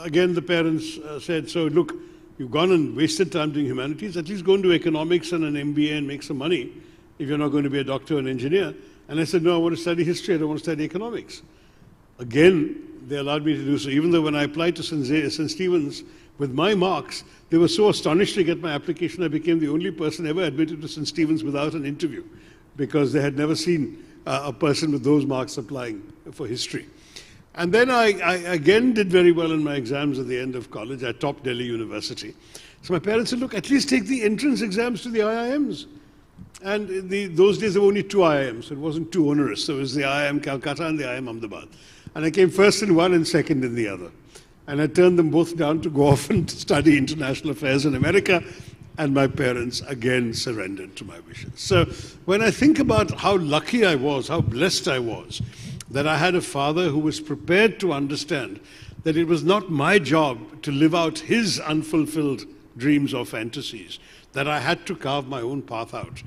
again, the parents said, "So look, you've gone and wasted time doing humanities, at least go and do economics and an MBA and make some money if you're not going to be a doctor and engineer." And I said, "No, I want to study history, I don't want to study economics." Again, they allowed me to do so, even though when I applied to St. Stephen's with my marks, they were so astonished to get my application, I became the only person ever admitted to St. Stephen's without an interview, because they had never seen a person with those marks applying for history. And then I again did very well in my exams at the end of college. I topped Delhi University. So my parents said, "Look, at least take the entrance exams to the IIMs." And those days there were only 2 IIMs, so it wasn't too onerous. So it was the IIM Calcutta and the IIM Ahmedabad. And I came first in one and second in the other. And I turned them both down to go off and study international affairs in America. And my parents again surrendered to my wishes. So when I think about how lucky I was, how blessed I was, that I had a father who was prepared to understand that it was not my job to live out his unfulfilled dreams or fantasies, that I had to carve my own path out.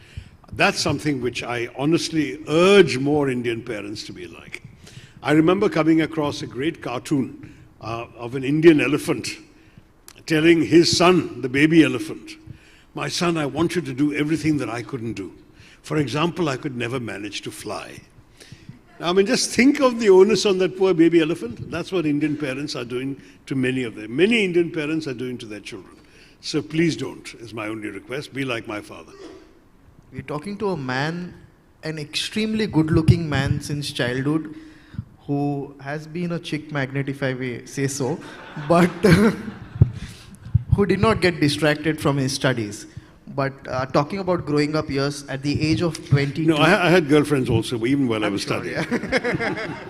That's something which I honestly urge more Indian parents to be like. I remember coming across a great cartoon of an Indian elephant telling his son, the baby elephant, "My son, I want you to do everything that I couldn't do. For example, I could never manage to fly." Now, I mean, just think of the onus on that poor baby elephant. That's what Indian parents are doing to many of them. Many Indian parents are doing to their children. So please don't, is my only request. Be like my father. We're talking to a man, an extremely good-looking man since childhood, who has been a chick magnet, if I may say so, but who did not get distracted from his studies. But talking about growing up years, at the age of 22... No, I had girlfriends also, even while I was sure, studying. Yeah.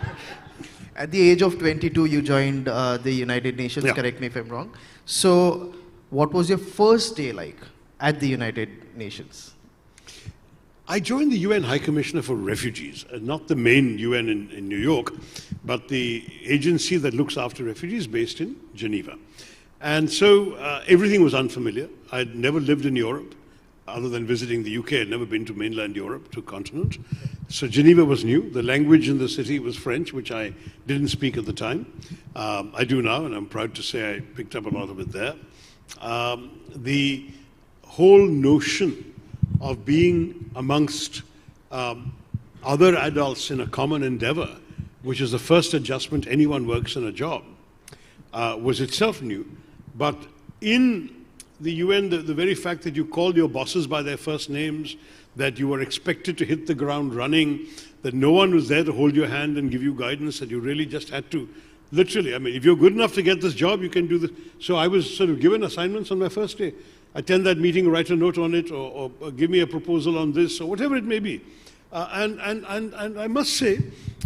At the age of 22, you joined the United Nations, correct me if I'm wrong. So what was your first day like at the United Nations? I joined the UN High Commissioner for Refugees, not the main UN in New York, but the agency that looks after refugees based in Geneva. And so everything was unfamiliar. I'd never lived in Europe, other than visiting the UK. I'd never been to mainland Europe, to continent. So Geneva was new. The language in the city was French, which I didn't speak at the time. I do now, and I'm proud to say I picked up a lot of it there. The whole notion of being amongst other adults in a common endeavor, which is the first adjustment anyone works in a job, was itself new. But in the UN, the very fact that you called your bosses by their first names, that you were expected to hit the ground running, that no one was there to hold your hand and give you guidance, that you really just had to, literally, I mean, if you're good enough to get this job, you can do this. So I was sort of given assignments on my first day. Attend that meeting, write a note on it, or give me a proposal on this, or whatever it may be. And I must say,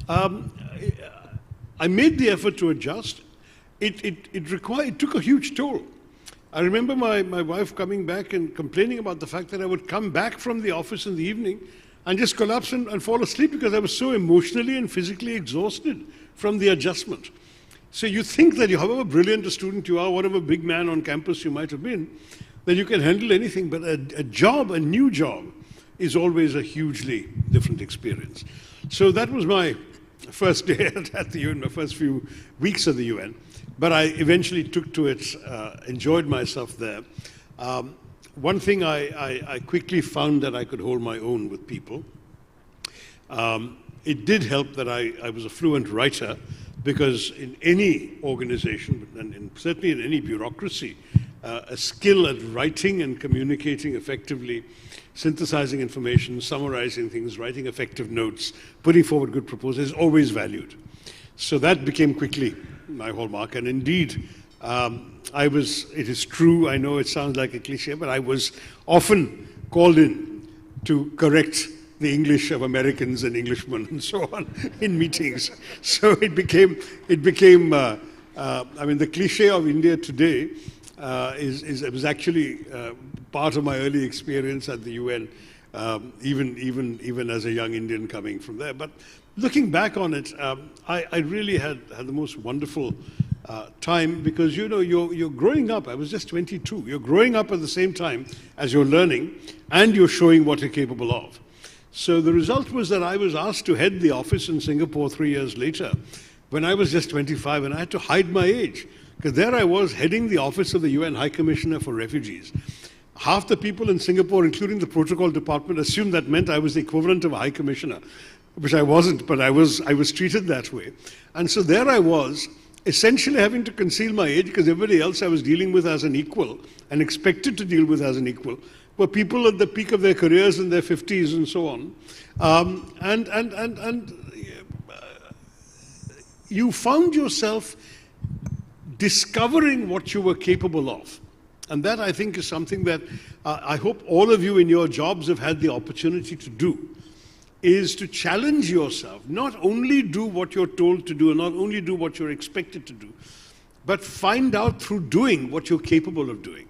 I made the effort to adjust. It took a huge toll. I remember my wife coming back and complaining about the fact that I would come back from the office in the evening and just collapse and fall asleep because I was so emotionally and physically exhausted from the adjustment. So you think that however brilliant a student you are, whatever big man on campus you might have been, that you can handle anything, but a new job, is always a hugely different experience. So that was my first day at the UN, my first few weeks at the UN. But I eventually took to it, enjoyed myself there. One thing I quickly found that I could hold my own with people. It did help that I was a fluent writer, because in any organization, and certainly in any bureaucracy, a skill at writing and communicating effectively, synthesizing information, summarizing things, writing effective notes, putting forward good proposals is always valued. So that became quickly my hallmark. And indeed, it is true, I know it sounds like a cliche, but I was often called in to correct the English of Americans and Englishmen and so on in meetings. So it became I mean, the cliche of India today it was actually part of my early experience at the UN, even as a young Indian coming from there. But looking back on it, I really had the most wonderful time, because you're growing up. I was just 22. You're growing up at the same time as you're learning, and you're showing what you're capable of. So the result was that I was asked to head the office in Singapore 3 years later, when I was just 25, and I had to hide my age, because there I was heading the office of the UN High Commissioner for Refugees. Half the people in Singapore, including the protocol department, assumed that meant I was the equivalent of a High Commissioner, which I wasn't, but I was treated that way. And so there I was, essentially having to conceal my age, because everybody else I was dealing with as an equal, and expected to deal with as an equal, were people at the peak of their careers in their 50s and so on. You found yourself discovering what you were capable of. And that, I think, is something that I hope all of you in your jobs have had the opportunity to do, is to challenge yourself. Not only do what you're told to do, and not only do what you're expected to do, but find out through doing what you're capable of doing.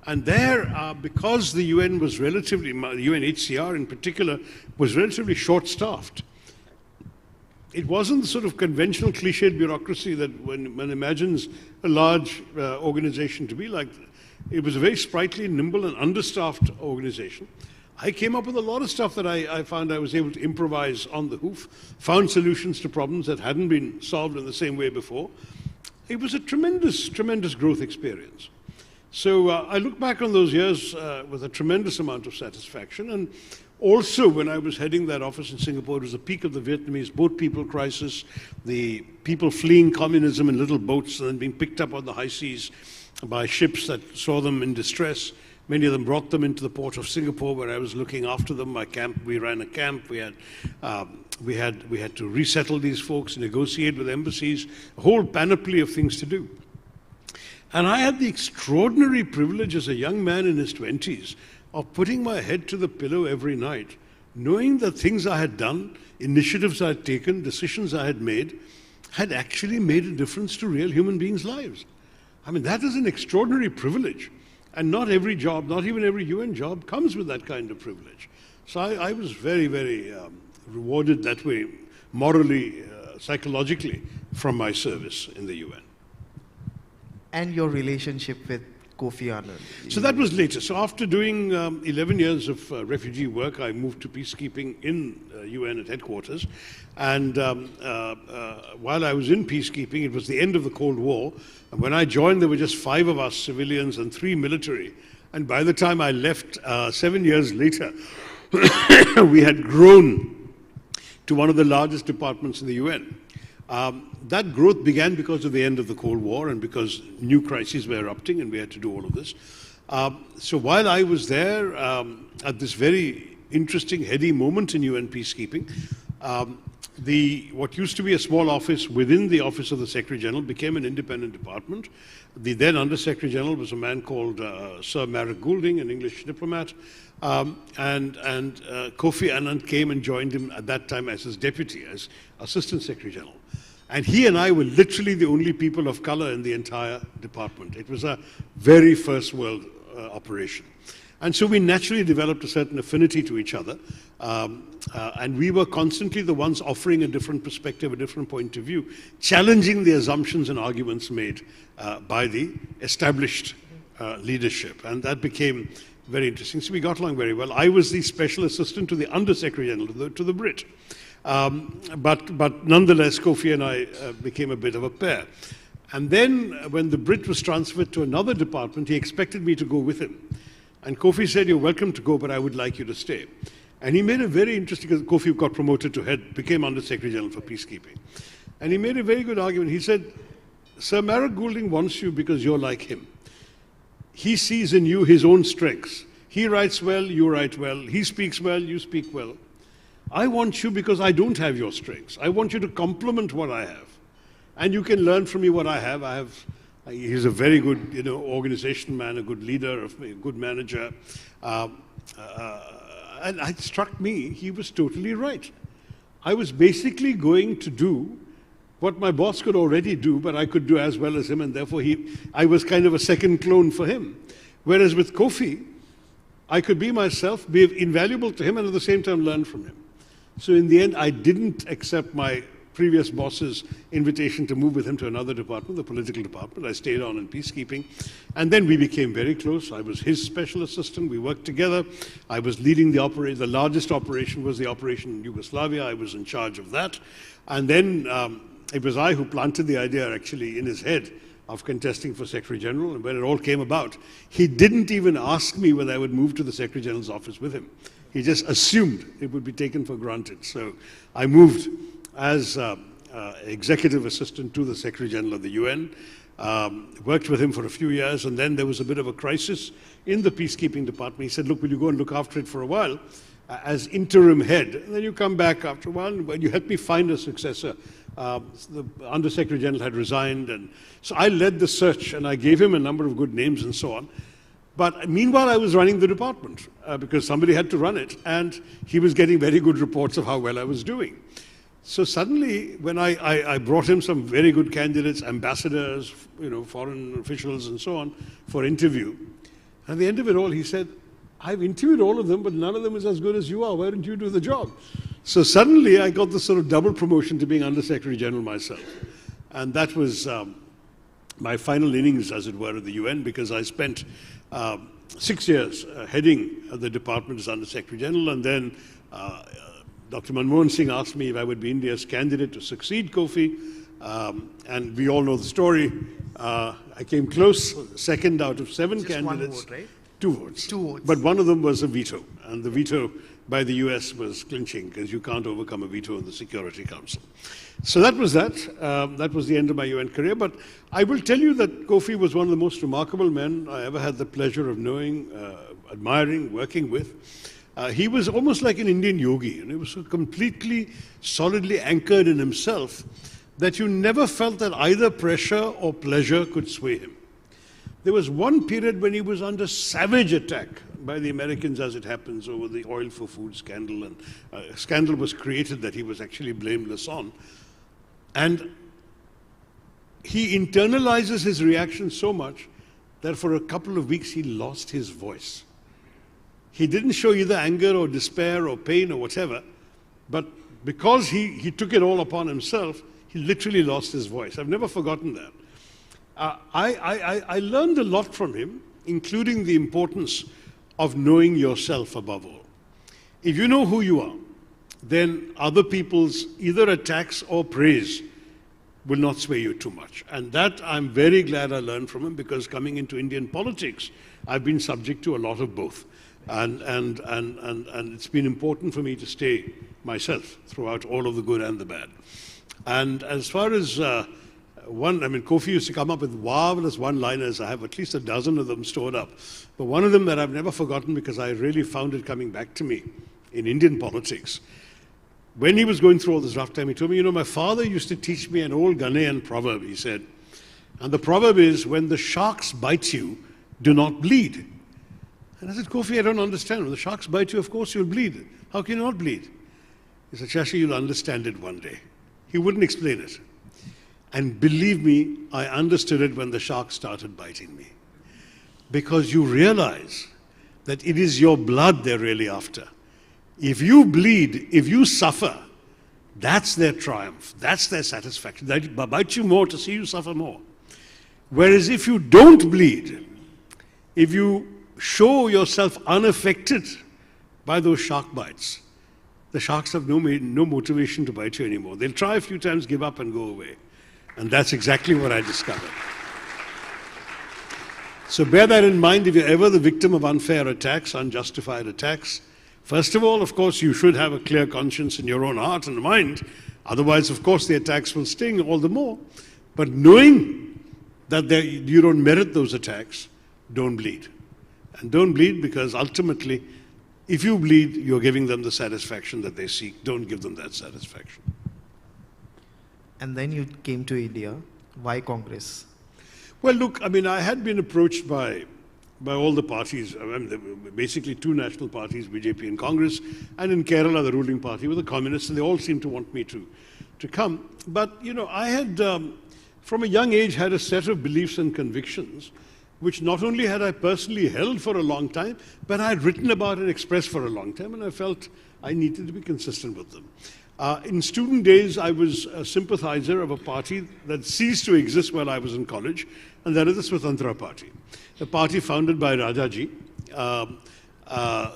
And there, because the UN was relatively, UNHCR in particular, was relatively short-staffed. It wasn't the sort of conventional cliched bureaucracy that one imagines a large organization to be like. It was a very sprightly, nimble, and understaffed organization. I came up with a lot of stuff that I found I was able to improvise on the hoof, found solutions to problems that hadn't been solved in the same way before. It was a tremendous, tremendous growth experience. So I look back on those years with a tremendous amount of satisfaction. And also, when I was heading that office in Singapore, it was the peak of the Vietnamese boat people crisis, the people fleeing communism in little boats and then being picked up on the high seas by ships that saw them in distress. Many of them brought them into the port of Singapore, where I was looking after them. We ran a camp. We had to resettle these folks, negotiate with embassies, a whole panoply of things to do. And I had the extraordinary privilege as a young man in his 20s of putting my head to the pillow every night, knowing that things I had done, initiatives I had taken, decisions I had made, had actually made a difference to real human beings' lives. I mean, that is an extraordinary privilege. And not every job, not even every UN job, comes with that kind of privilege. So I was very, very rewarded that way, morally, psychologically, from my service in the UN. And your relationship with Kofi Annan. So that was later. So after doing 11 years of refugee work, I moved to peacekeeping in UN at headquarters. And while I was in peacekeeping, it was the end of the Cold War. And when I joined, there were just 5 of us, civilians, and 3 military. And by the time I left, 7 years later, we had grown to one of the largest departments in the UN. That growth began because of the end of the Cold War and because new crises were erupting and we had to do all of this. So while I was there, at this very interesting, heady moment in UN peacekeeping, what used to be a small office within the office of the Secretary General became an independent department. The then Under Secretary General was a man called Sir Marek Goulding, an English diplomat, and Kofi Annan came and joined him at that time as his deputy, as Assistant Secretary General. And he and I were literally the only people of color in the entire department. It was a very first world operation. And so we naturally developed a certain affinity to each other. And we were constantly the ones offering a different perspective, a different point of view, challenging the assumptions and arguments made by the established leadership. And that became very interesting. So we got along very well. I was the special assistant to the Under Secretary General, to the Brit. But nonetheless, Kofi and I became a bit of a pair. And then when the Brit was transferred to another department, he expected me to go with him. And Kofi said, "You're welcome to go, but I would like you to stay." And he made a very interesting, because Kofi got promoted to head, became Under Secretary General for peacekeeping. And he made a very good argument. He said, "Sir Marek Goulding wants you because you're like him. He sees in you his own strengths. He writes well, you write well. He speaks well, you speak well. I want you because I don't have your strengths. I want you to complement what I have. And you can learn from me what I have. He's a very good, organization man, a good leader, a good manager. And it struck me, he was totally right. I was basically going to do what my boss could already do, but I could do as well as him, and therefore I was kind of a second clone for him. Whereas with Kofi, I could be myself, be invaluable to him, and at the same time learn from him. So in the end, I didn't accept my previous boss's invitation to move with him to another department, the political department. I stayed on in peacekeeping. And then we became very close. I was his special assistant. We worked together. I was leading the operation. The largest operation was the operation in Yugoslavia. I was in charge of that. And then it was I who planted the idea, actually, in his head of contesting for Secretary General. And when it all came about, he didn't even ask me whether I would move to the Secretary General's office with him. He just assumed it would be taken for granted. So I moved as executive assistant to the Secretary General of the UN, worked with him for a few years, and then there was a bit of a crisis in the peacekeeping department. He said, "Look, will you go and look after it for a while as interim head, and then you come back after a while, and you help me find a successor." The Under Secretary General had resigned, and so I led the search, and I gave him a number of good names and so on. But meanwhile, I was running the department because somebody had to run it, and he was getting very good reports of how well I was doing. So suddenly, when I brought him some very good candidates, ambassadors, foreign officials and so on, for interview, and at the end of it all, he said, "I've interviewed all of them, but none of them is as good as you are. Why don't you do the job?" So suddenly, I got this sort of double promotion to being Under Secretary General myself. And that was my final innings, as it were, at the UN, because I spent 6 years heading the department as Under Secretary General, and then Dr. Manmohan Singh asked me if I would be India's candidate to succeed Kofi, and we all know the story. I came close, second out of 7 Just One candidates. vote, right? 2 votes. 2 votes. But one of them was a veto, and the veto by the US was clinching, because you can't overcome a veto in the Security Council. So that was that. That was the end of my UN career. But I will tell you that Kofi was one of the most remarkable men I ever had the pleasure of knowing, admiring, working with. He was almost like an Indian yogi, and he was so completely, solidly anchored in himself that you never felt that either pressure or pleasure could sway him. There was one period when he was under savage attack by the Americans, as it happens, over the oil for food scandal, and a scandal was created that he was actually blameless on. And he internalizes his reaction so much that for a couple of weeks he lost his voice. He didn't show either anger or despair or pain or whatever, but because he took it all upon himself, he literally lost his voice. I've never forgotten that. I learned a lot from him, including the importance of knowing yourself above all. If you know who you are, then other people's either attacks or praise will not sway you too much. And that I'm very glad I learned from him, because coming into Indian politics, I've been subject to a lot of both. And it's been important for me to stay myself throughout all of the good and the bad. And as far as Kofi used to come up with marvelous one-liners. I have at least a dozen of them stored up. But one of them that I've never forgotten, because I really found it coming back to me in Indian politics. When he was going through all this rough time, he told me, you know, my father used to teach me an old Ghanaian proverb, he said. And the proverb is, when the sharks bite you, do not bleed. And I said, Kofi, I don't understand. When the sharks bite you, of course you'll bleed. How can you not bleed? He said, Shashi, you'll understand it one day. He wouldn't explain it. And believe me, I understood it when the sharks started biting me. Because you realize that it is your blood they're really after. If you bleed, if you suffer, that's their triumph. That's their satisfaction. They bite you more to see you suffer more. Whereas if you don't bleed, if you show yourself unaffected by those shark bites, the sharks have no motivation to bite you anymore. They'll try a few times, give up and go away. And that's exactly what I discovered. So bear that in mind if you're ever the victim of unfair attacks, unjustified attacks. First of all, of course, you should have a clear conscience in your own heart and mind. Otherwise, of course, the attacks will sting all the more. But knowing that you don't merit those attacks, don't bleed. And don't bleed, because ultimately, if you bleed, you're giving them the satisfaction that they seek. Don't give them that satisfaction. And then you came to India. Why Congress? Well, look, I mean, I had been approached by all the parties. I mean, there were basically two national parties, BJP and Congress, and in Kerala, the ruling party were the communists, and they all seemed to want me to come. But, you know, I had, from a young age, had a set of beliefs and convictions, which not only had I personally held for a long time, but I had written about and expressed for a long time, and I felt I needed to be consistent with them. In student days, I was a sympathizer of a party that ceased to exist while I was in college, and that is the Swatantra Party. A party founded by Rajaji,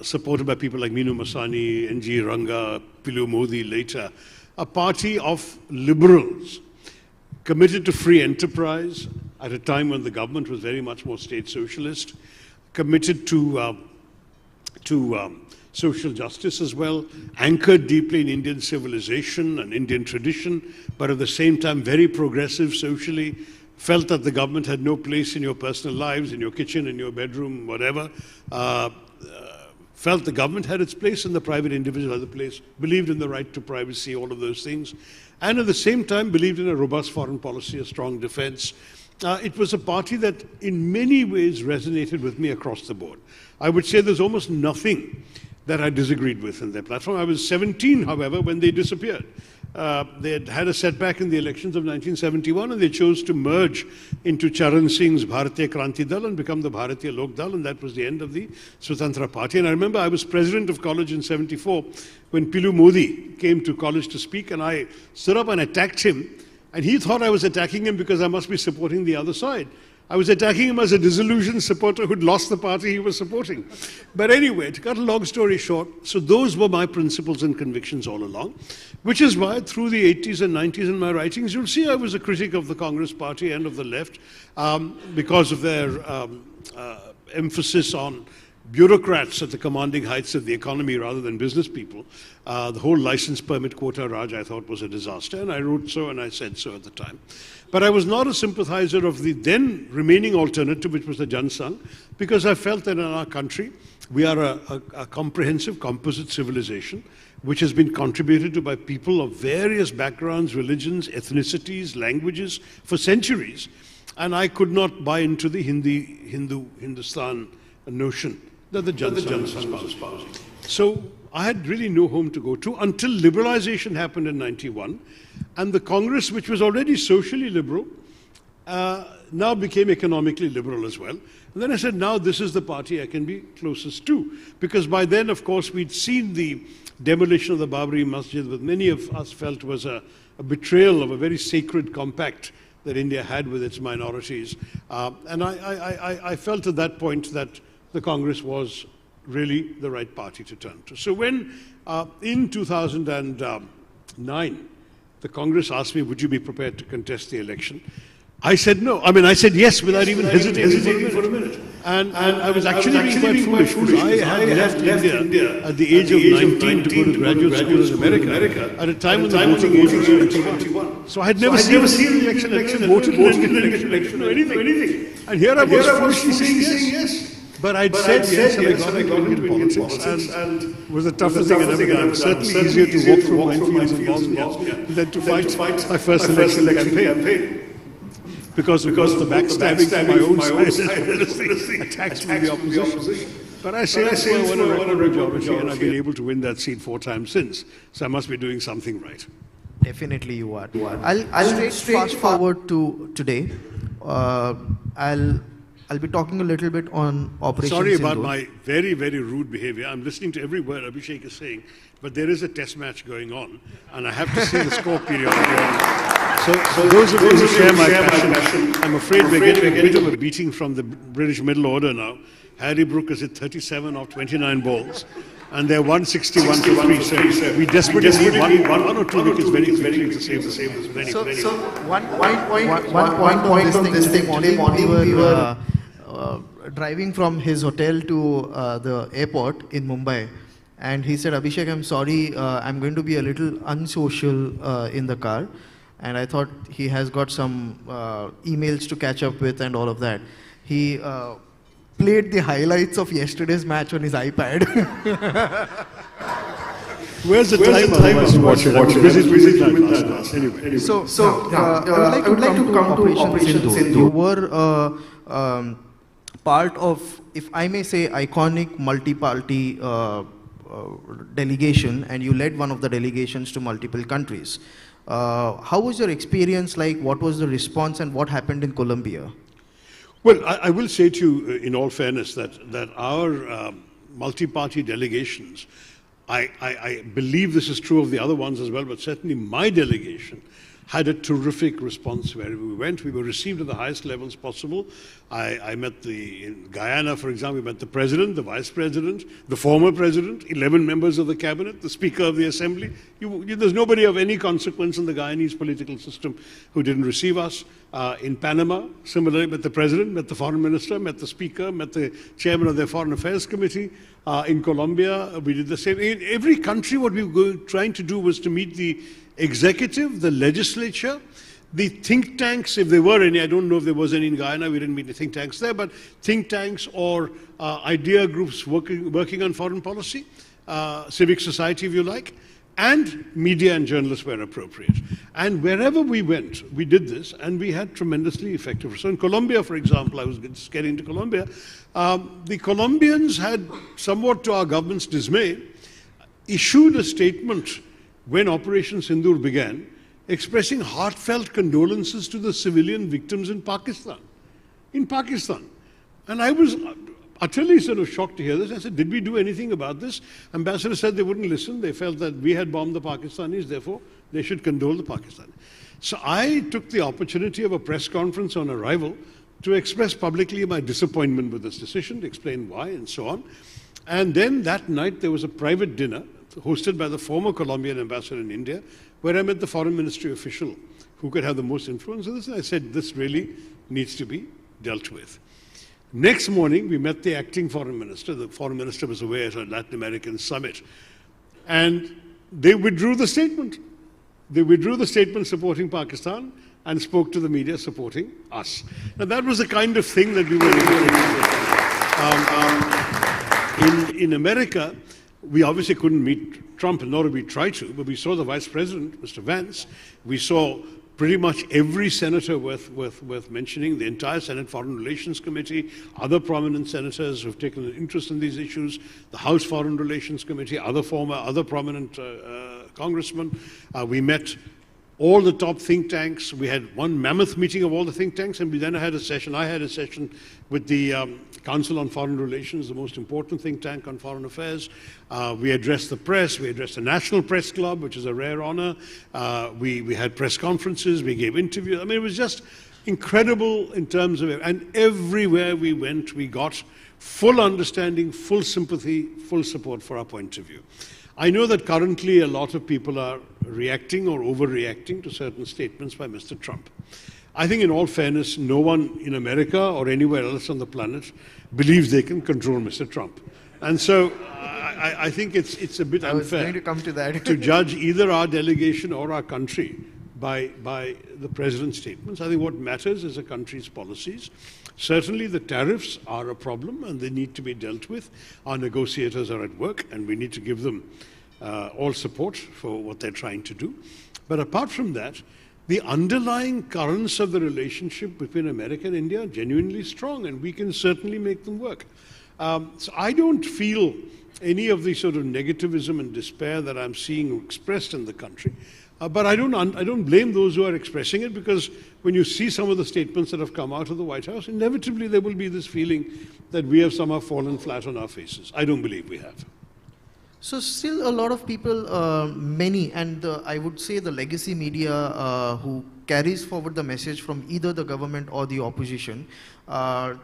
supported by people like Meenu Masani, N.G. Ranga, Pilu Modi later. A party of liberals, committed to free enterprise at a time when the government was very much more state socialist, committed to social justice as well, anchored deeply in Indian civilization and Indian tradition, but at the same time very progressive socially, felt that the government had no place in your personal lives, in your kitchen, in your bedroom, whatever, felt the government had its place and the private individual had a place, believed in the right to privacy, all of those things, and at the same time believed in a robust foreign policy, a strong defense. It was a party that in many ways resonated with me across the board. I would say there's almost nothing that I disagreed with in their platform. I was 17, however, when they disappeared. They had had a setback in the elections of 1971, and they chose to merge into Charan Singh's Bharatiya Kranti Dal and become the Bharatiya Lok Dal, and that was the end of the Swatantra Party. And I remember I was president of college in 74 when Pilu Modi came to college to speak, and I stood up and attacked him, and he thought I was attacking him because I must be supporting the other side. I was attacking him as a disillusioned supporter who'd lost the party he was supporting. But anyway, to cut a long story short, so those were my principles and convictions all along, which is why through the 80s and 90s in my writings, you'll see I was a critic of the Congress party and of the left because of their emphasis on bureaucrats at the commanding heights of the economy rather than business people. The whole license permit quota Raj I thought was a disaster, and I wrote so and I said so at the time. But I was not a sympathizer of the then remaining alternative, which was the Jan Sangh, because I felt that in our country, we are a comprehensive composite civilization, which has been contributed to by people of various backgrounds, religions, ethnicities, languages for centuries. And I could not buy into the Hindustan notion that the Jan Sangh was espousing. So I had really no home to go to until liberalization happened in 91. And the Congress, which was already socially liberal, now became economically liberal as well. And then I said, now this is the party I can be closest to. Because by then, of course, we'd seen the demolition of the Babri Masjid, that many of us felt was a betrayal of a very sacred compact that India had with its minorities. And I felt at that point that the Congress was really the right party to turn to. So when in 2009, the Congress asked me, would you be prepared to contest the election? I said no. I mean, I said yes without even hesitating for a minute. And I was actually being quite foolish because I had left India at the age of 19 to go to graduate school in America at a time when the voting age was 21. So I had never seen an election and voted in an election or anything. And here I was foolishly saying yes. But I'd said yes, and I got into politics, and it was the toughest thing I'd ever done. It was certainly easier to walk through minefields in Bosnia than to fight my first election campaign. Because of the backstabbing from my own side, the attacks from the opposition. But I say, what a majority, and I've been able to win that seat 4 times since. So I must be doing something right. Definitely you are. I'll straight fast forward to today. I'll be talking a little bit on Operation Sorry about Sindoor. my very, very rude behavior. I'm listening to every word Abhishek is saying, but there is a test match going on, and I have to see the score periodically. So those of you who share my passion, I'm afraid we're getting a bit of a beating from the British middle order now. Harry Brook is at 37 of 29 balls, and they're 161 to 3. So we desperately need one or two wickets very quickly to save this. So one point on this thing. Today morning we were driving from his hotel to the airport in Mumbai, and he said, Abhishek, I'm sorry, I'm going to be a little unsocial in the car. And I thought he has got some emails to catch up with and all of that. He played the highlights of yesterday's match on his iPad. Where's the time I must watch it? I was busy last. Anyway. So I would like to come to Operation Sindoor. You were part of, if I may say, iconic multi-party delegation, and you led one of the delegations to multiple countries. How was your experience like? What was the response, and what happened in Colombia? Well, I will say to you, in all fairness, that our multi-party delegations, I believe this is true of the other ones as well, but certainly my delegation had a terrific response wherever we went. We were received at the highest levels possible. I met in Guyana, for example, we met the president, the vice president, the former president, 11 members of the cabinet, the speaker of the assembly. There's nobody of any consequence in the Guyanese political system who didn't receive us. In Panama, similarly, met the president, met the foreign minister, met the speaker, met the chairman of their foreign affairs committee. In Colombia, we did the same. In every country, what we were trying to do was to meet the executive, the legislature, the think tanks, if there were any. I don't know if there was any in Guyana. We didn't meet the think tanks there, but think tanks or idea groups working on foreign policy, civic society, if you like, and media and journalists where appropriate. And wherever we went, we did this, and we had tremendously effective. So in Colombia, for example, I was just getting to Colombia, the Colombians had, somewhat to our government's dismay, issued a statement when Operation Sindoor began, expressing heartfelt condolences to the civilian victims in Pakistan. And I was utterly sort of shocked to hear this. I said, did we do anything about this? Ambassador said they wouldn't listen. They felt that we had bombed the Pakistanis, therefore they should condole the Pakistanis. So I took the opportunity of a press conference on arrival to express publicly my disappointment with this decision, to explain why and so on. And then that night there was a private dinner hosted by the former Colombian ambassador in India, where I met the foreign ministry official who could have the most influence on this. And I said, this really needs to be dealt with. Next morning, we met the acting foreign minister. The foreign minister was away at a Latin American summit. And they withdrew the statement. They withdrew the statement supporting Pakistan and spoke to the media supporting us. Now, that was the kind of thing that we were able to do. In America, we obviously couldn't meet Trump, nor did we try to, but we saw the vice president, Mr. Vance. We saw pretty much every senator worth mentioning, the entire Senate Foreign Relations Committee, other prominent senators who've taken an interest in these issues, the House Foreign Relations Committee, other prominent congressmen. We met all the top think tanks. We had one mammoth meeting of all the think tanks, and we then had a session. I had a session with the Council on Foreign Relations, the most important think tank on foreign affairs. We addressed the press. We addressed the National Press Club, which is a rare honor. We had press conferences. We gave interviews. I mean, it was just incredible in terms of it. And everywhere we went, we got full understanding, full sympathy, full support for our point of view. I know that currently a lot of people are reacting or overreacting to certain statements by Mr. Trump. I think in all fairness, no one in America or anywhere else on the planet believes they can control Mr. Trump. And so I think it's a bit unfair I was going to come to that. to judge either our delegation or our country by the president's statements. I think what matters is a country's policies. Certainly the tariffs are a problem and they need to be dealt with. Our negotiators are at work and we need to give them all support for what they're trying to do. But apart from that, the underlying currents of the relationship between America and India are genuinely strong, and we can certainly make them work. So I don't feel any of the sort of negativism and despair that I'm seeing expressed in the country. But I don't blame those who are expressing it, because when you see some of the statements that have come out of the White House, inevitably there will be this feeling that we have somehow fallen flat on our faces. I don't believe we have. So still a lot of people, many, and I would say the legacy media who carries forward the message from either the government or the opposition,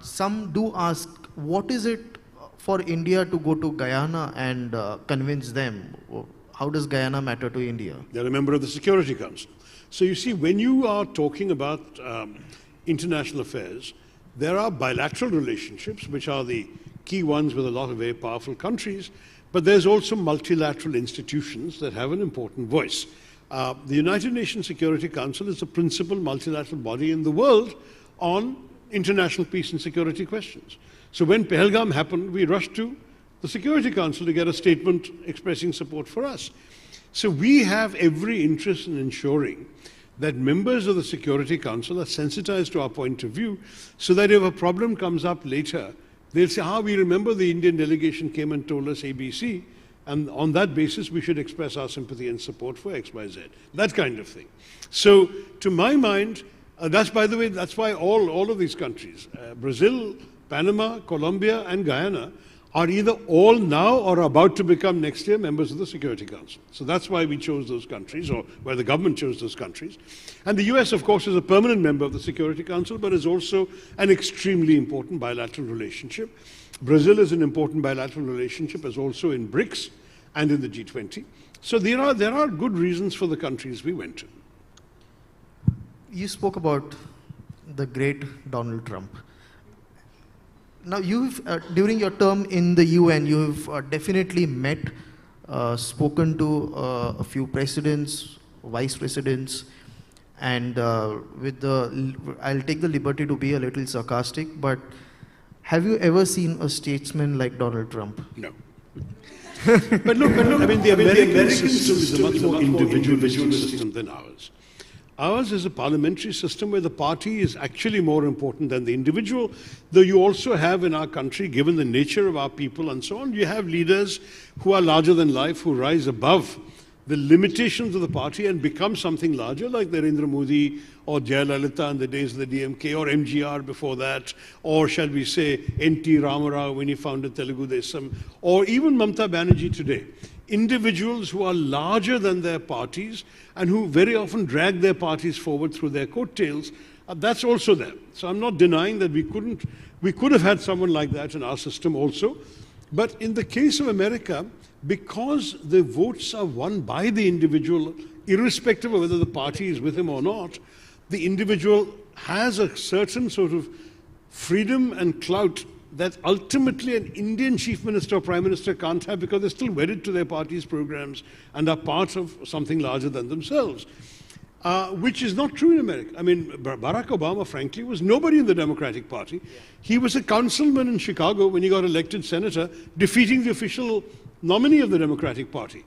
some do ask, what is it for India to go to Guyana and convince them? How does Guyana matter to India? They're a member of the Security Council. So you see, when you are talking about international affairs, there are bilateral relationships, which are the key ones with a lot of very powerful countries, but there's also multilateral institutions that have an important voice. The United Nations Security Council is the principal multilateral body in the world on international peace and security questions. So when Pahalgam happened, we rushed to the Security Council to get a statement expressing support for us. So we have every interest in ensuring that members of the Security Council are sensitized to our point of view, so that if a problem comes up later, they'll say, we remember the Indian delegation came and told us ABC, and on that basis we should express our sympathy and support for XYZ. That kind of thing. So to my mind, that's, by the way, that's why all of these countries, Brazil, Panama, Colombia and Guyana, are either all now or about to become next year members of the Security Council. So that's why we chose those countries, or where the government chose those countries. And the US, of course, is a permanent member of the Security Council, but is also an extremely important bilateral relationship. Brazil is an important bilateral relationship, as also in BRICS and in the G20. So there are good reasons for the countries we went to. You spoke about the great Donald Trump. Now, you've, during your term in the UN, you've definitely met, spoken to a few presidents, vice presidents, and with I'll take the liberty to be a little sarcastic, but have you ever seen a statesman like Donald Trump? No. But look, I mean, the American system is a much more individualistic system than ours. Ours is a parliamentary system where the party is actually more important than the individual, though you also have in our country, given the nature of our people and so on, you have leaders who are larger than life, who rise above the limitations of the party and become something larger, like Narendra Modi or Jayalalitha in the days of the DMK, or MGR before that, or shall we say N.T. Ramarao when he founded Telugu Desam, or even Mamata Banerjee today. Individuals who are larger than their parties and who very often drag their parties forward through their coattails, that's also there. So I'm not denying that we could have had someone like that in our system also. But in the case of America, because the votes are won by the individual, irrespective of whether the party is with him or not, the individual has a certain sort of freedom and clout that ultimately an Indian chief minister or prime minister can't have, because they're still wedded to their party's programs and are part of something larger than themselves, which is not true in America. I mean, Barack Obama, frankly, was nobody in the Democratic Party. He was a councilman in Chicago when he got elected senator, defeating the official nominee of the Democratic Party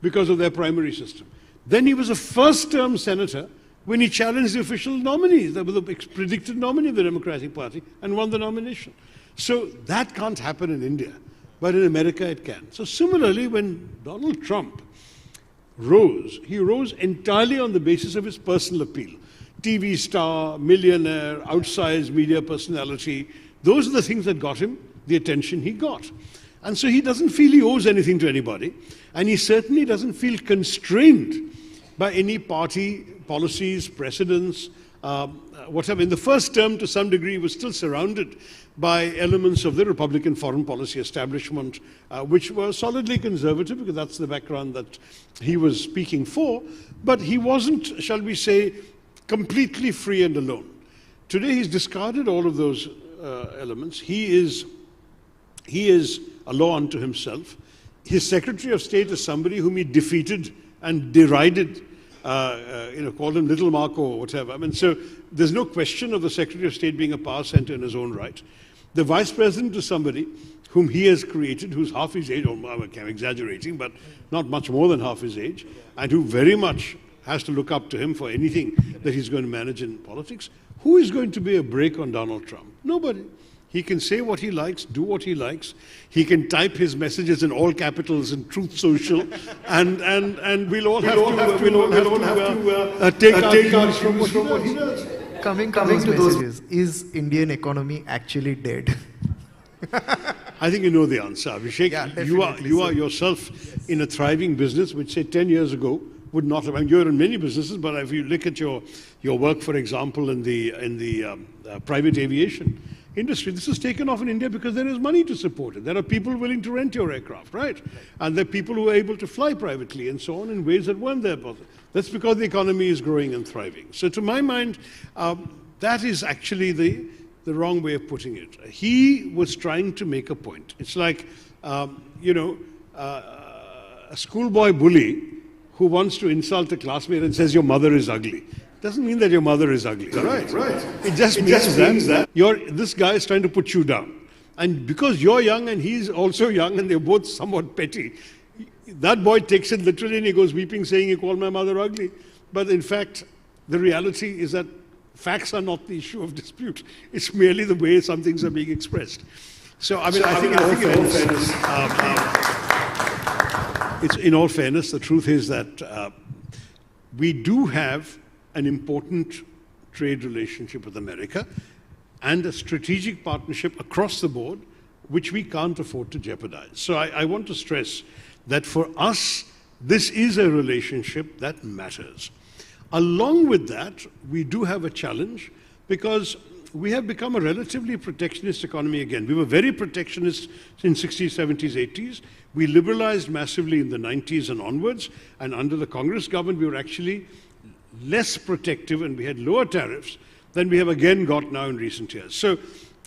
because of their primary system. Then he was a first-term senator when he challenged the official nominees, that was the predicted nominee of the Democratic Party, and won the nomination. So that can't happen in India, but in America it can. So similarly, when Donald Trump rose, he rose entirely on the basis of his personal appeal. TV star, millionaire, outsized media personality, those are the things that got him the attention he got. And so he doesn't feel he owes anything to anybody, and he certainly doesn't feel constrained by any party policies, precedents, whatever. In the first term, to some degree, he was still surrounded by elements of the Republican foreign policy establishment, which were solidly conservative, because that's the background that he was speaking for. But he wasn't, shall we say, completely free and alone. Today, he's discarded all of those elements. He is a law unto himself. His Secretary of State is somebody whom he defeated and derided, called him Little Marco or whatever. I mean, so there's no question of the Secretary of State being a power center in his own right. The Vice President is somebody whom he has created, who's half his age, or I'm exaggerating, but not much more than half his age, and who very much has to look up to him for anything that he's going to manage in politics. Who is going to be a brake on Donald Trump? Nobody. He can say what he likes, do what he likes. He can type his messages in all capitals in Truth Social, and we'll all have to take our cues from what he does. Coming to those messages, is Indian economy actually dead? I think you know the answer, Abhishek. Yeah, you are yourself in a thriving business, which say 10 years ago would not have. I mean, you're in many businesses, but if you look at your work, for example, in the private aviation industry, this is taken off in India because there is money to support it. There are people willing to rent your aircraft, right? And there are people who are able to fly privately and so on in ways that weren't there before. That's because the economy is growing and thriving. So to my mind, that is actually the wrong way of putting it. He was trying to make a point. It's like, a schoolboy bully who wants to insult a classmate and says your mother is ugly. Doesn't mean that your mother is ugly. Right. It just means that this guy is trying to put you down. And because you're young and he's also young and they're both somewhat petty, that boy takes it literally and he goes weeping saying, "You called my mother ugly." But in fact, the reality is that facts are not the issue of dispute. It's merely the way some things are being expressed. So, I think in all fairness, the truth is that we do have an important trade relationship with America and a strategic partnership across the board, which we can't afford to jeopardize. So I want to stress that for us, this is a relationship that matters. Along with that, we do have a challenge because we have become a relatively protectionist economy again. We were very protectionist in 60s, 70s, 80s. We liberalized massively in the 90s and onwards, and under the Congress government, we were actually less protective and we had lower tariffs than we have again got now in recent years. So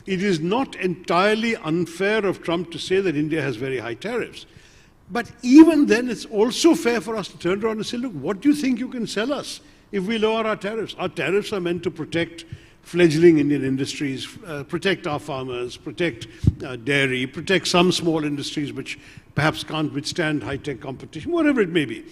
it is not entirely unfair of Trump to say that India has very high tariffs. But even then, it's also fair for us to turn around and say, look, what do you think you can sell us if we lower our tariffs? Our tariffs are meant to protect fledgling Indian industries, protect our farmers, protect dairy, protect some small industries which perhaps can't withstand high-tech competition, whatever it may be.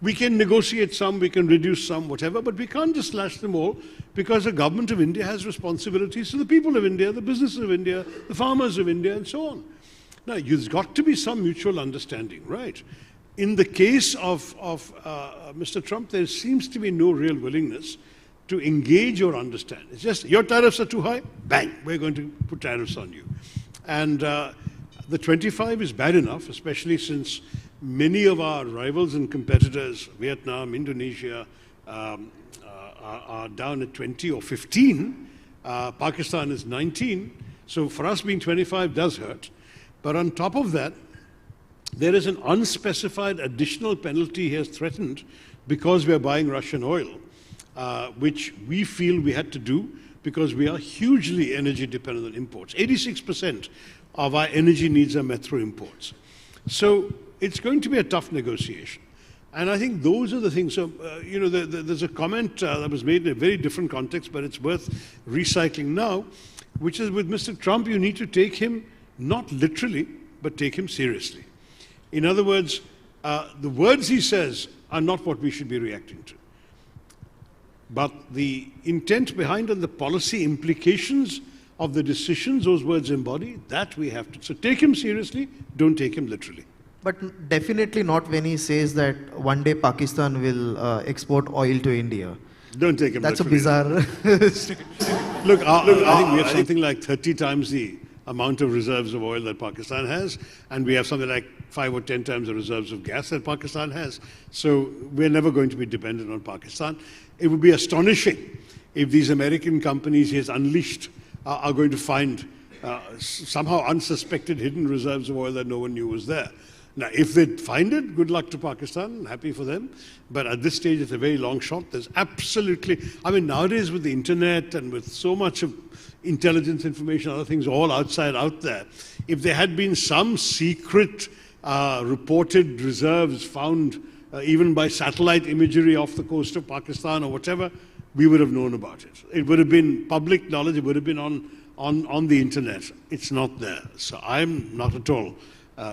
We can negotiate some, we can reduce some, whatever, but we can't just slash them all because the government of India has responsibilities to the people of India, the businesses of India, the farmers of India, and so on. Now, there's got to be some mutual understanding, right? In the case of Mr. Trump, there seems to be no real willingness to engage or understand. It's just, your tariffs are too high, bang, we're going to put tariffs on you. And the 25 is bad enough, especially since many of our rivals and competitors, Vietnam, Indonesia, are down at 20 or 15. Pakistan is 19. So for us being 25 does hurt. But on top of that, there is an unspecified additional penalty he has threatened because we are buying Russian oil, which we feel we had to do because we are hugely energy dependent on imports. 86% of our energy needs are met through imports. So it's going to be a tough negotiation. And I think those are the things. So, there's a comment that was made in a very different context, but it's worth recycling now, which is with Mr. Trump, you need to take him not literally, but take him seriously. In other words, the words he says are not what we should be reacting to. But the intent behind and the policy implications of the decisions those words embody, that we have to. So take him seriously, don't take him literally. But definitely not when he says that one day Pakistan will export oil to India. Don't take him That's a literally. bizarre... Look, I think we have something like 30 times the amount of reserves of oil that Pakistan has, and we have something like 5 or 10 times the reserves of gas that Pakistan has. So we're never going to be dependent on Pakistan. It would be astonishing if these American companies he has unleashed are going to find somehow unsuspected hidden reserves of oil that no one knew was there. Now, if they find it, good luck to Pakistan, happy for them. But at this stage, it's a very long shot. There's absolutely, I mean, nowadays with the internet and with so much of intelligence information, other things all outside out there, if there had been some secret reported reserves found even by satellite imagery off the coast of Pakistan or whatever, we would have known about it. It would have been public knowledge, it would have been on the internet. It's not there. So I'm not at all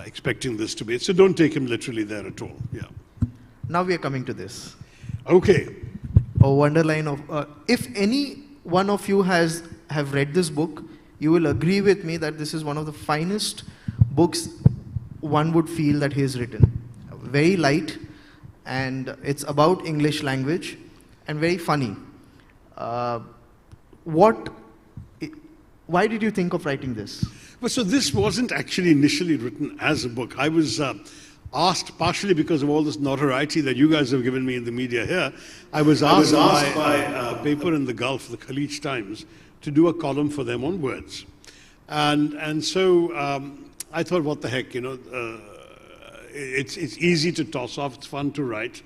expecting this to be. So don't take him literally there at all. Yeah. Now we are coming to this. Okay. A Wonderland of... if any one of you have read this book, you will agree with me that this is one of the finest books one would feel that he has written. Very light, and it's about English language, and very funny. Why did you think of writing this? Well, so this wasn't actually initially written as a book. I was asked, partially because of all this notoriety that you guys have given me in the media here, I was asked by a paper in the Gulf, the Khalij Times, to do a column for them on words. And so I thought, what the heck, you know, it's easy to toss off, it's fun to write.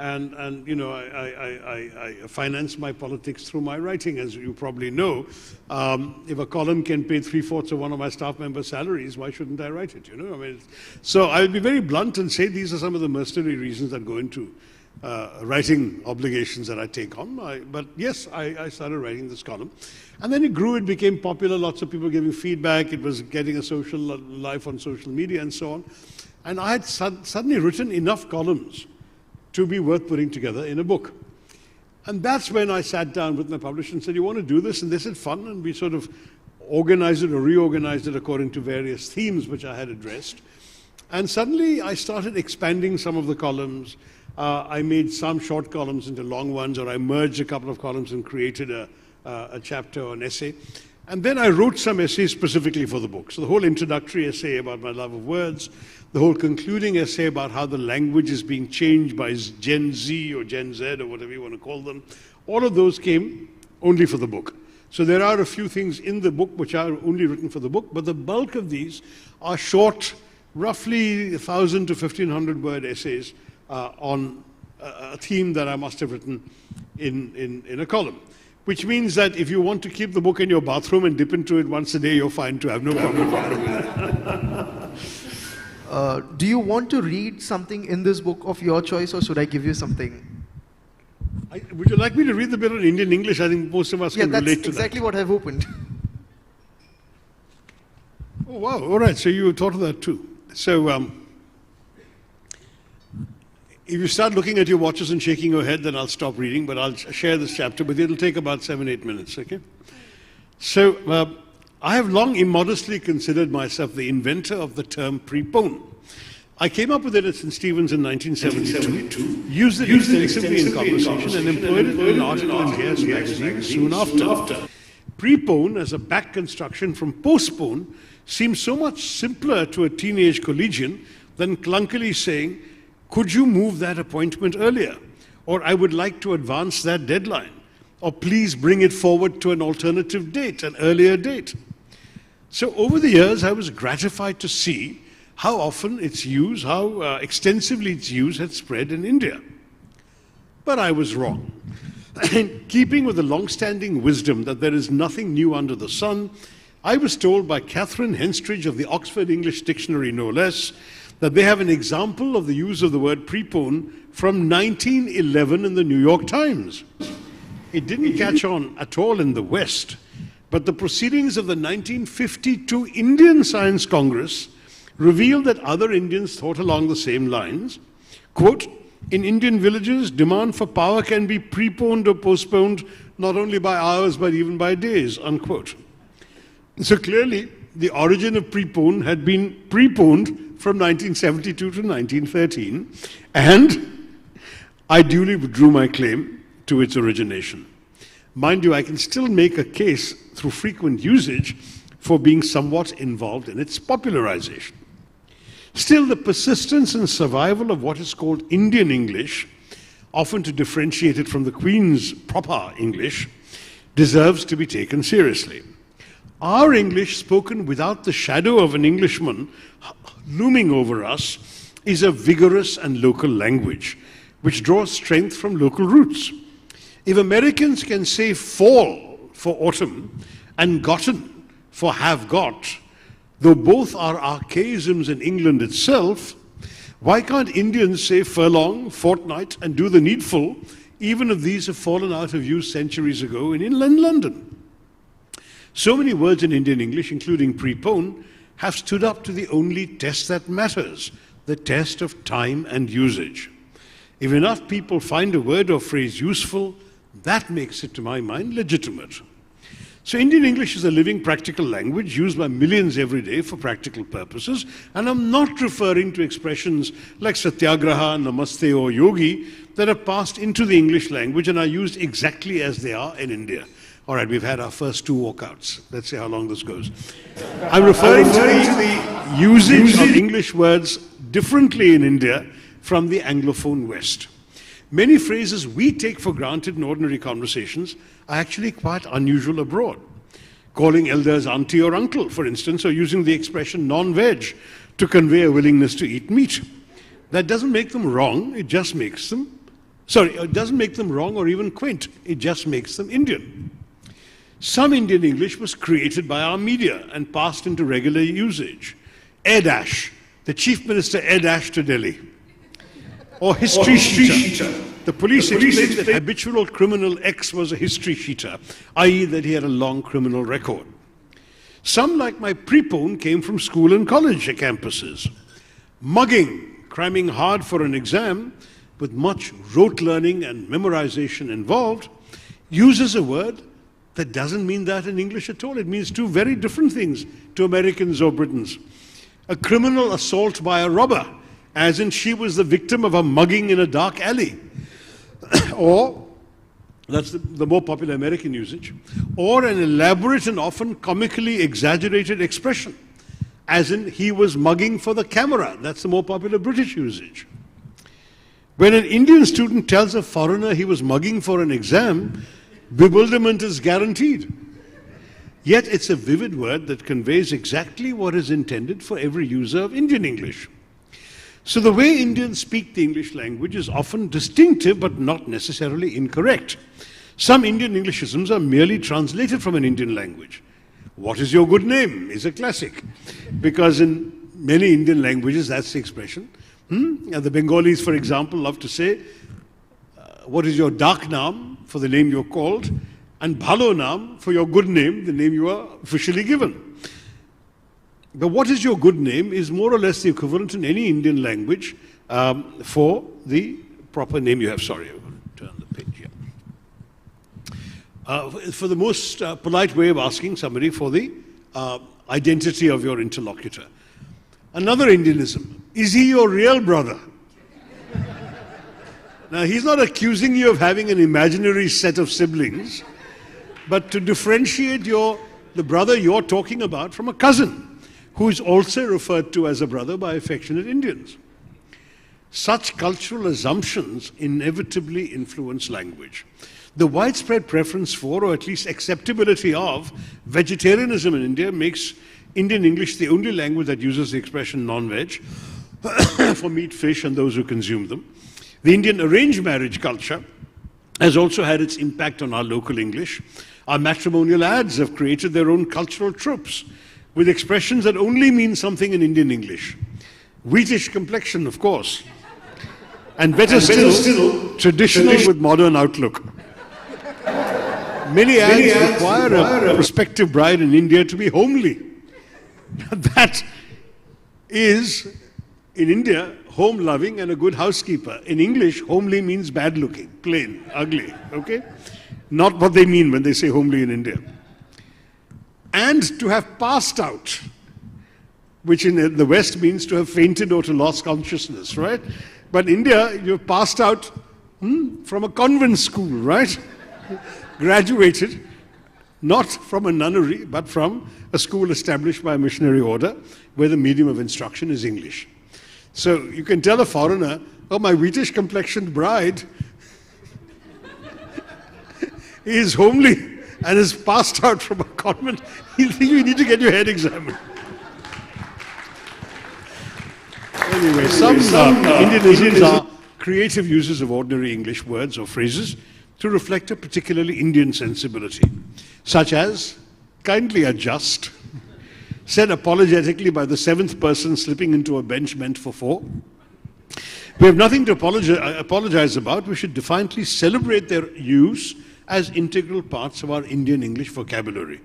And you know, I finance my politics through my writing, as you probably know. If a column can pay 3/4 of one of my staff members' salaries, why shouldn't I write it? You know, I mean, so I'll be very blunt and say these are some of the mercenary reasons that go into writing obligations that I take on. But yes, I started writing this column, and then it grew. It became popular. Lots of people giving feedback. It was getting a social life on social media and so on. And I had suddenly written enough columns to be worth putting together in a book. And that's when I sat down with my publisher and said, you want to do this? And they said, fun. And we sort of organized it or reorganized it according to various themes which I had addressed. And suddenly I started expanding some of the columns. I made some short columns into long ones, or I merged a couple of columns and created a chapter or an essay. And then I wrote some essays specifically for the book. So the whole introductory essay about my love of words, the whole concluding essay about how the language is being changed by Gen Z or Gen Z or whatever you want to call them, all of those came only for the book. So there are a few things in the book which are only written for the book, but the bulk of these are short, roughly 1,000 to 1,500 word essays on a theme that I must have written in a column. Which means that if you want to keep the book in your bathroom and dip into it once a day, you're fine to have no problem with that. Do you want to read something in this book of your choice, or should I give you something? Would you like me to read the bit in Indian English? I think most of us can relate to that. Yeah, that's exactly what I've opened. Oh, wow. All right. So you thought of that too. So if you start looking at your watches and shaking your head, then I'll stop reading, but I'll share this chapter with you. It'll take about 7-8 minutes, okay? So I have long immodestly considered myself the inventor of the term prepone. I came up with it at St. Stephen's in 1972, used it extensively in conversation, and employed it in an article in Yes magazine soon after. Prepone, as a back construction from postpone, seems so much simpler to a teenage collegian than clunkily saying, could you move that appointment earlier? Or I would like to advance that deadline. Or please bring it forward to an alternative date, an earlier date. So over the years, I was gratified to see how often its use, how extensively its use had spread in India. But I was wrong. In keeping with the long-standing wisdom that there is nothing new under the sun, I was told by Catherine Henstridge of the Oxford English Dictionary, no less, that they have an example of the use of the word prepone from 1911 in the New York Times. It didn't catch on at all in the West, but the proceedings of the 1952 Indian Science Congress revealed that other Indians thought along the same lines. Quote, in Indian villages, demand for power can be preponed or postponed not only by hours but even by days, unquote. So clearly, the origin of prepone had been preponed from 1972 to 1913, and I duly withdrew my claim to its origination. Mind you, I can still make a case through frequent usage for being somewhat involved in its popularization. Still, the persistence and survival of what is called Indian English, often to differentiate it from the Queen's proper English, deserves to be taken seriously. Our English, spoken without the shadow of an Englishman looming over us, is a vigorous and local language, which draws strength from local roots. If Americans can say fall for autumn and gotten for have got, though both are archaisms in England itself, why can't Indians say furlong, fortnight, and do the needful, even if these have fallen out of use centuries ago in inland London? So many words in Indian English, including prepone, have stood up to the only test that matters, the test of time and usage. If enough people find a word or phrase useful, that makes it, to my mind, legitimate. So Indian English is a living practical language used by millions every day for practical purposes, and I'm not referring to expressions like satyagraha, namaste or yogi that have passed into the English language and are used exactly as they are in India. All right, we've had our first 2 walkouts. Let's see how long this goes. I'm referring to the usage of English words differently in India from the Anglophone West. Many phrases we take for granted in ordinary conversations are actually quite unusual abroad. Calling elders auntie or uncle, for instance, or using the expression non-veg to convey a willingness to eat meat. That doesn't make them wrong, it just makes them, it doesn't make them wrong or even quaint, it just makes them Indian. Some Indian English was created by our media and passed into regular usage. Air dash, the Chief Minister air dashed to Delhi. Or history sheeter. The police explained that habitual criminal X was a history sheeter, i.e. that he had a long criminal record. Some, like my prepone, came from school and college campuses. Mugging, cramming hard for an exam, with much rote learning and memorization involved, uses a word that doesn't mean that in English at all. It means 2 very different things to Americans or Britons. A criminal assault by a robber, as in she was the victim of a mugging in a dark alley. Or, that's the more popular American usage, or an elaborate and often comically exaggerated expression, as in he was mugging for the camera. That's the more popular British usage. When an Indian student tells a foreigner he was mugging for an exam, bewilderment is guaranteed. Yet it's a vivid word that conveys exactly what is intended for every user of Indian English. So the way Indians speak the English language is often distinctive but not necessarily incorrect. Some Indian Englishisms are merely translated from an Indian language. What is your good name is a classic, because in many Indian languages that's the expression. And the Bengalis, for example, love to say, what is your dark naam, for the name you're called, and bhalo naam, for your good name, the name you are officially given. But what is your good name is more or less the equivalent in any Indian language for the proper name you have. Sorry, I'm going to turn the page here. For the most polite way of asking somebody for the identity of your interlocutor. Another Indianism, is he your real brother? Now, he's not accusing you of having an imaginary set of siblings, but to differentiate the brother you're talking about from a cousin, who is also referred to as a brother by affectionate Indians. Such cultural assumptions inevitably influence language. The widespread preference for, or at least acceptability of, vegetarianism in India makes Indian English the only language that uses the expression non-veg for meat, fish, and those who consume them. The Indian arranged marriage culture has also had its impact on our local English. Our matrimonial ads have created their own cultural tropes, with expressions that only mean something in Indian English. Wheatish complexion, of course. And better still, traditional with modern outlook. Many ads require a prospective bride in India to be homely. That is, in India, home-loving and a good housekeeper. In English, homely means bad-looking, plain, ugly, okay? Not what they mean when they say homely in India. And to have passed out which in the West means to have fainted or to lost consciousness, right? But in India, you've passed out from a convent school, right? Graduated, not from a nunnery, but from a school established by a missionary order, where the medium of instruction is English. So you can tell a foreigner, oh, my wheatish complexioned bride is homely and is passed out from a convent. He'll think you need to get your head examined. Anyway, some Indianisms are creative uses of ordinary English words or phrases to reflect a particularly Indian sensibility, such as kindly adjust, said apologetically by the seventh person slipping into a bench meant for four. We have nothing to apologize about. We should defiantly celebrate their use as integral parts of our Indian English vocabulary.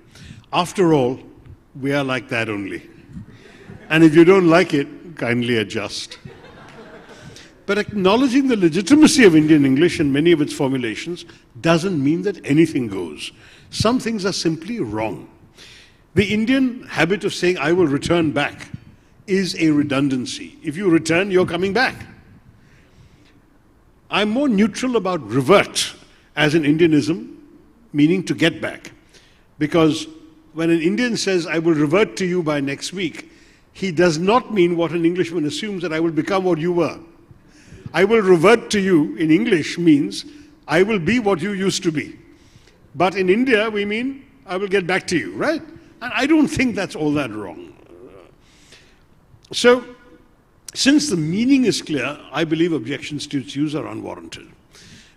After all, we are like that only. And if you don't like it, kindly adjust. But acknowledging the legitimacy of Indian English and many of its formulations doesn't mean that anything goes. Some things are simply wrong. The Indian habit of saying, I will return back, is a redundancy. If you return, you're coming back. I'm more neutral about revert as an Indianism, meaning to get back. Because when an Indian says, I will revert to you by next week, he does not mean what an Englishman assumes, that I will become what you were. I will revert to you in English means I will be what you used to be. But in India, we mean I will get back to you, right? And I don't think that's all that wrong. So, since the meaning is clear, I believe objections to its use are unwarranted.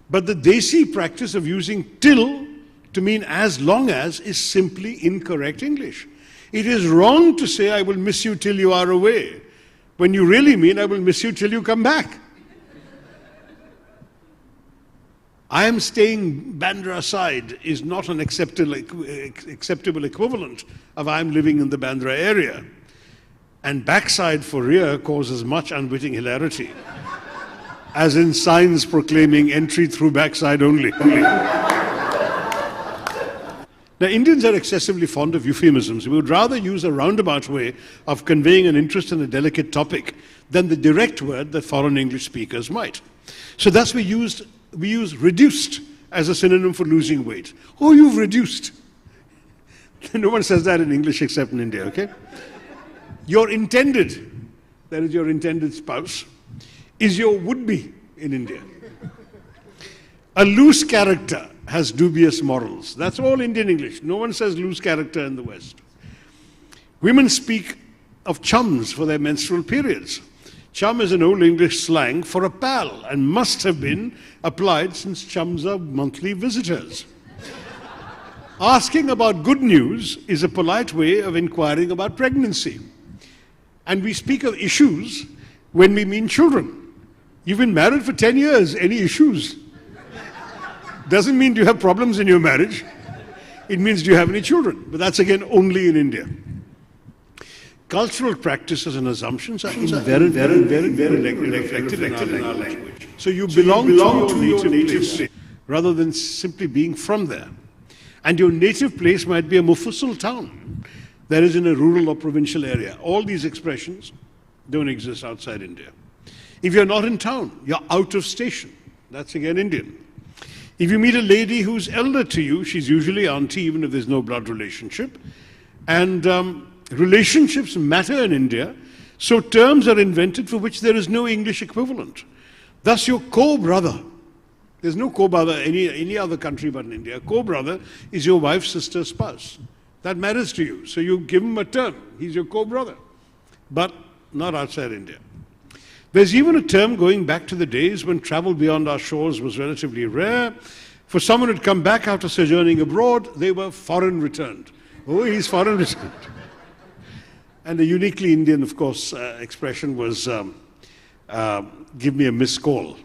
But the Desi practice of using till to mean as long as is simply incorrect English. It is wrong to say I will miss you till you are away, when you really mean I will miss you till you come back. I am staying Bandra side is not an acceptable equivalent of I am living in the Bandra area. And backside for rear causes much unwitting hilarity, as in signs proclaiming entry through backside only. Now, Indians are excessively fond of euphemisms. We would rather use a roundabout way of conveying an interest in a delicate topic than the direct word that foreign English speakers might. So thus we use reduced as a synonym for losing weight. Oh, you've reduced. No one says that in English except in India, okay? Your intended, that is your intended spouse, is your would-be in India. A loose character has dubious morals. That's all Indian English. No one says loose character in the West. Women speak of chums for their menstrual periods. Chum is an old English slang for a pal and must have been applied since chums are monthly visitors. Asking about good news is a polite way of inquiring about pregnancy. And we speak of issues when we mean children. You've been married for 10 years, any issues? Doesn't mean do you have problems in your marriage. It means do you have any children? But that's again only in India. Cultural practices and assumptions are invariably reflected in our language. So you belong to your native place rather than simply being from there. And your native place might be a Mufassil town that is in a rural or provincial area. All these expressions don't exist outside India. If you're not in town, you're out of station. That's again Indian. If you meet a lady who's elder to you, she's usually auntie, even if there's no blood relationship. And relationships matter in India, so terms are invented for which there is no English equivalent. Thus, your co-brother, there's no co-brother any other country but in India. Co-brother is your wife's sister's spouse. That matters to you, so you give him a term. He's your co-brother, but not outside India. There's even a term going back to the days when travel beyond our shores was relatively rare. For someone who'd come back after sojourning abroad, they were foreign returned. Oh, he's foreign returned. And a uniquely Indian, of course, expression was, give me a missed call.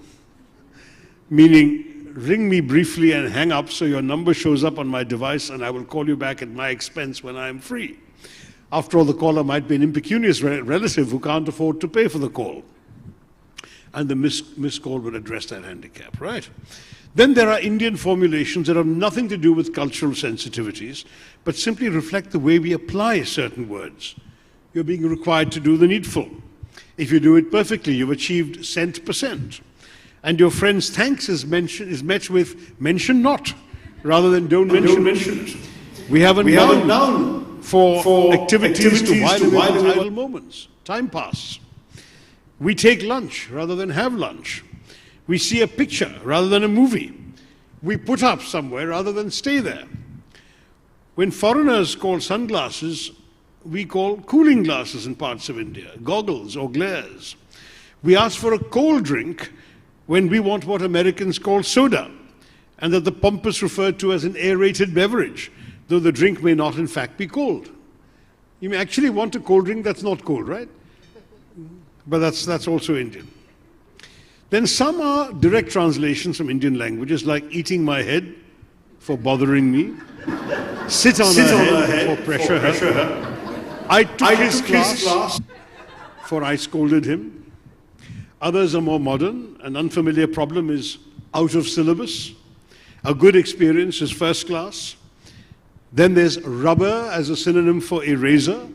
Meaning, ring me briefly and hang up so your number shows up on my device and I will call you back at my expense when I am free. After all, the caller might be an impecunious relative who can't afford to pay for the call. And the missed call would address that handicap, right? Then there are Indian formulations that have nothing to do with cultural sensitivities, but simply reflect the way we apply certain words. you're being required to do the needful. If you do it perfectly, you've achieved cent%. And your friend's thanks is met with mention not, rather than don't mention it. We have a noun for activities to while away idle moments, time pass. We take lunch rather than have lunch. We see a picture rather than a movie. We put up somewhere rather than stay there. When foreigners call sunglasses, we call cooling glasses in parts of India, goggles or glares. We ask for a cold drink when we want what Americans call soda, and that the pompous referred to as an aerated beverage, though the drink may not in fact be cold. You may actually want a cold drink that's not cold, right? But that's also Indian. Then some are direct translations from Indian languages, like eating my head for bothering me, sit on her head for pressure her. I took his class for I scolded him. Others are more modern. An unfamiliar problem is out of syllabus. A good experience is first class. Then there's rubber as a synonym for eraser.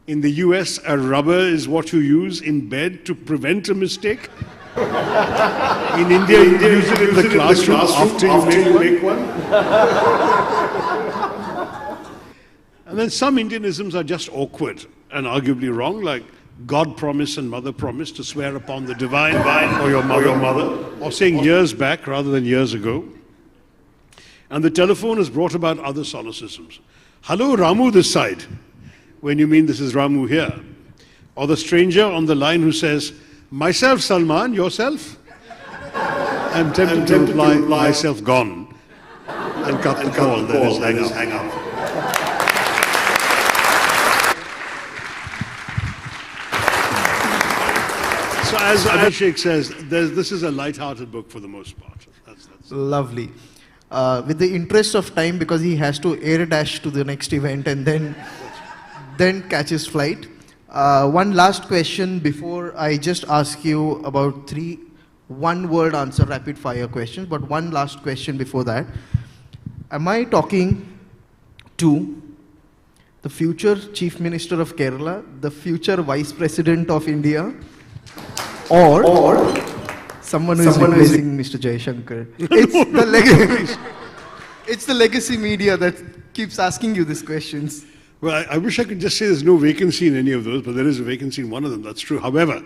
In the US, a rubber is what you use in bed to prevent a mistake. In India, you use it in the classroom after you make one. And then some Indianisms are just awkward and arguably wrong, like God promise and mother promise, to swear upon the divine or your mother, or saying years back rather than years ago. And the telephone has brought about other solecisms. Hello, Ramu this side, when you mean this is Ramu here. Or the stranger on the line who says, myself Salman, yourself? I'm tempted to reply, myself gone, and cut the call, that is hang up. So as Abhishek says, this is a light-hearted book for the most part. That's Lovely. With the interest of time, because he has to air dash to the next event and then catch his flight. One last question before I just ask you about 3 one-word answer rapid-fire questions, but one last question before that. Am I talking to the future Chief Minister of Kerala, the future Vice President of India, or someone who is replacing Mr. Jaishankar? It's the legacy media that keeps asking you these questions. Well, I wish I could just say there's no vacancy in any of those, but there is a vacancy in one of them, that's true. However,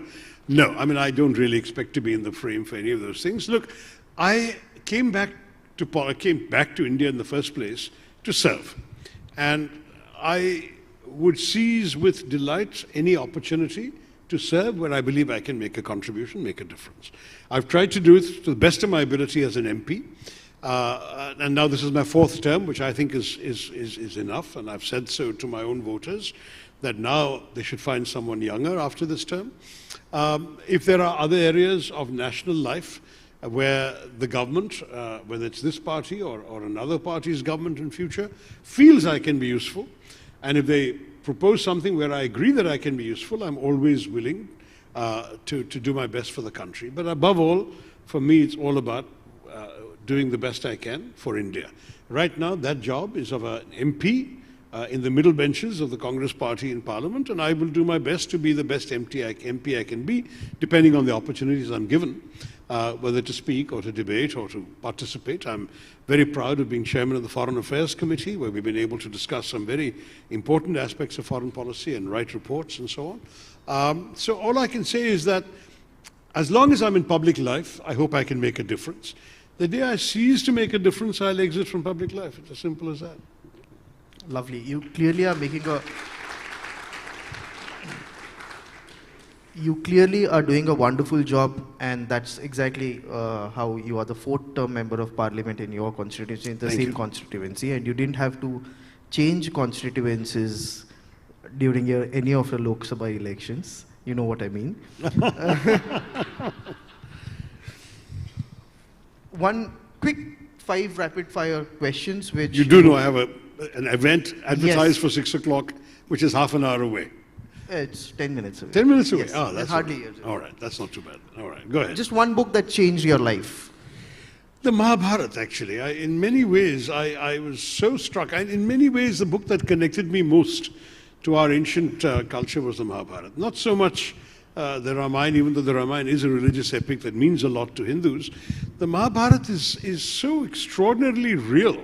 no, I mean, I don't really expect to be in the frame for any of those things. Look, I came back to India in the first place to serve. And I would seize with delight any opportunity to serve where I believe I can make a contribution, make a difference. I've tried to do it to the best of my ability as an MP. And now this is my 4th term, which I think is enough, and I've said so to my own voters, that now they should find someone younger after this term. If there are other areas of national life where the government, whether it's this party or another party's government in future, feels I can be useful, and if they propose something where I agree that I can be useful, I'm always willing to do my best for the country. But above all, for me, it's all about doing the best I can for India. Right now, that job is of an MP in the middle benches of the Congress party in Parliament, and I will do my best to be the best MP I can be, depending on the opportunities I'm given, whether to speak or to debate or to participate. I'm very proud of being chairman of the Foreign Affairs Committee, where we've been able to discuss some very important aspects of foreign policy and write reports and so on. So all I can say is that as long as I'm in public life, I hope I can make a difference. The day I cease to make a difference, I'll exit from public life. It's as simple as that. Lovely. You clearly are doing a wonderful job, and that's exactly how you are the 4th term member of parliament in your constituency, in the same constituency, and you didn't have to change constituencies during any of the Lok Sabha elections. You know what I mean. One quick 5 rapid fire questions which... You do know I have an event advertised for 6 o'clock, which is half an hour away. It's 10 minutes away. 10 minutes away? Yes, Oh, that's hardly. all right, that's not too bad. All right, go ahead. Just one book that changed your life. The Mahabharata, actually. In many ways, I was so struck. In many ways, the book that connected me most to our ancient culture was the Mahabharata. Not so much the Ramayana, even though the Ramayana is a religious epic that means a lot to Hindus. The Mahabharata is so extraordinarily real.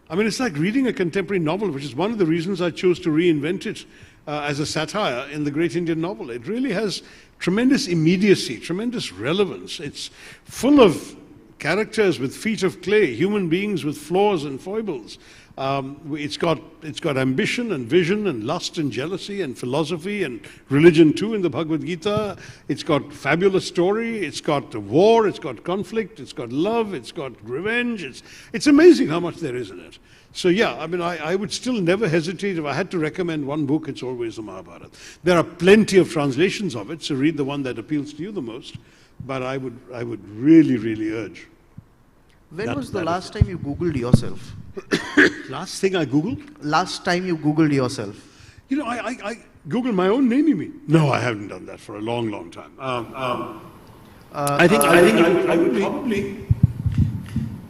I mean, it's like reading a contemporary novel, which is one of the reasons I chose to reinvent it as a satire in the great Indian novel. It really has tremendous immediacy, tremendous relevance. It's full of characters with feet of clay, human beings with flaws and foibles. It's got ambition and vision and lust and jealousy and philosophy and religion too in the Bhagavad Gita. It's got fabulous story. It's got war. It's got conflict. It's got love. It's got revenge. It's amazing how much there is in it. So yeah, I mean, I would still never hesitate. If I had to recommend one book, it's always the Mahabharata. There are plenty of translations of it, so read the one that appeals to you the most. But I would really, really urge. When was the last time you Googled yourself? Last thing I Googled? Last time you Googled yourself? You know, I Googled my own name, you mean? No, I haven't done that for a long, long time. I think I would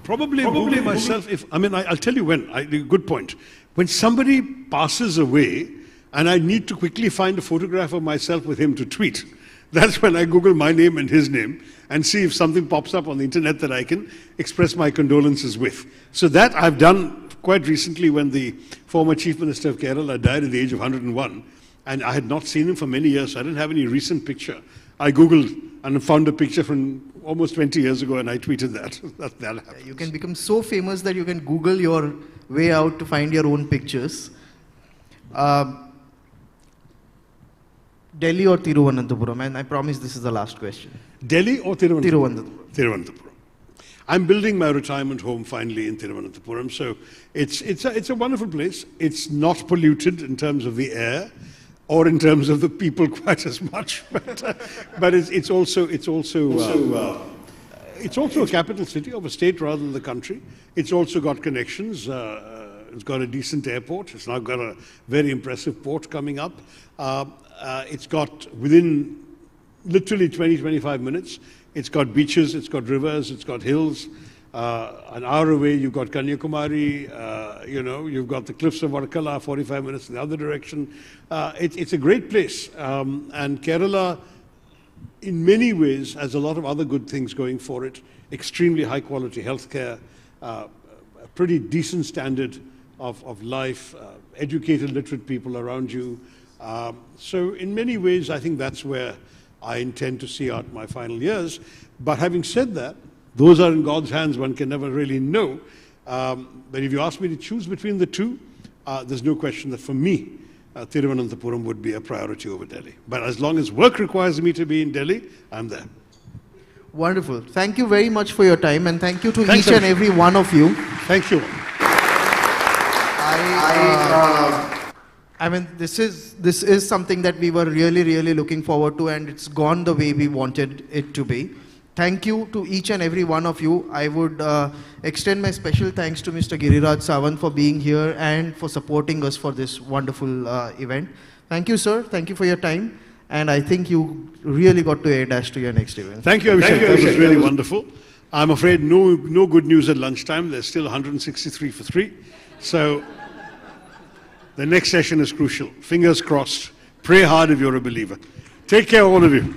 probably Google myself if, I mean, I'll tell you when, good point. When somebody passes away and I need to quickly find a photograph of myself with him to tweet, that's when I Google my name and his name and see if something pops up on the internet that I can express my condolences with. So that I've done quite recently when the former Chief Minister of Kerala died at the age of 101, and I had not seen him for many years, so I didn't have any recent picture. I Googled and found a picture from almost 20 years ago and I tweeted that. that happens. You can become so famous that you can Google your way out to find your own pictures. Delhi or Thiruvananthapuram? And I promise this is the last question. Delhi or Thiruvananthapuram? Thiruvananthapuram. Thiruvananthapuram. I'm building my retirement home finally in Thiruvananthapuram, so it's a wonderful place. It's not polluted in terms of the air or in terms of the people quite as much, but it's also a capital city of a state rather than the country. It's also got connections. It's got a decent airport. It's now got a very impressive port coming up. It's got, within literally 20-25 minutes, it's got beaches, it's got rivers, it's got hills. An hour away, you've got Kanyakumari, you've got the cliffs of Varkala, 45 minutes in the other direction. It's a great place. And Kerala, in many ways, has a lot of other good things going for it. Extremely high quality healthcare, a pretty decent standard of life, educated, literate people around you. So in many ways, I think that's where I intend to see out my final years. But having said that, those are in God's hands, one can never really know. But if you ask me to choose between the two, there's no question that for me, Thiruvananthapuram would be a priority over Delhi. But as long as work requires me to be in Delhi, I'm there. Wonderful. Thank you very much for your time, and thank you to each and every one of you. Thank you. I mean, this is something that we were really, really looking forward to, and it's gone the way we wanted it to be. Thank you to each and every one of you. I would extend my special thanks to Mr. Giriraj Sawant for being here and for supporting us for this wonderful event. Thank you, sir. Thank you for your time. And I think you really got to air dash to your next event. Thank you, Abhishek. That was really wonderful. I'm afraid no good news at lunchtime. There's still 163 for 3. So the next session is crucial. Fingers crossed. Pray hard if you're a believer. Take care, all of you.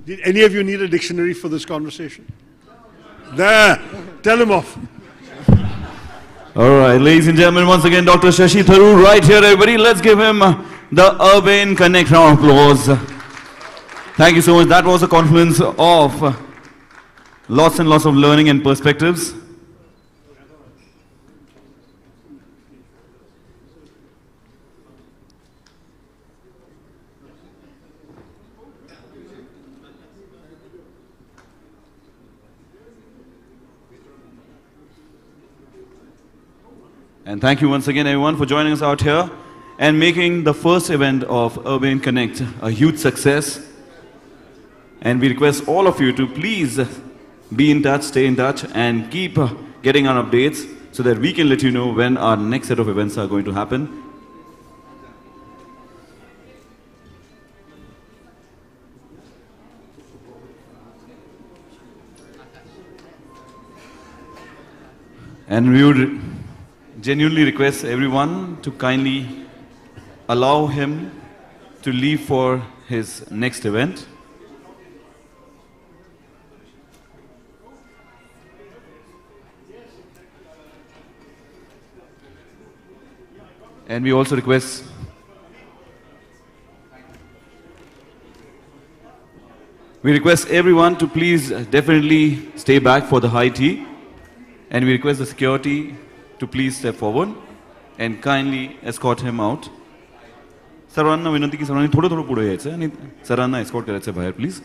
Did any of you need a dictionary for this conversation? There. Tell him off. All right, ladies and gentlemen, once again, Dr. Shashi Tharoor right here, everybody. Let's give him the Urbane Connect round of applause. Thank you so much. That was a confluence of lots and lots of learning and perspectives. And thank you once again, everyone, for joining us out here and making the first event of Urbane Connect a huge success. And we request all of you to please be in touch, stay in touch, and keep getting our updates so that we can let you know when our next set of events are going to happen. And we would genuinely request everyone to kindly allow him to leave for his next event. And we also request everyone to please definitely stay back for the high tea. And we request the security to please step forward and kindly escort him out. सर्वांना विनंती की सर्वांनी थोडं थोडं पुढे यायचं आणि सरांना एस्कॉर्ट करायचं बाहेर please.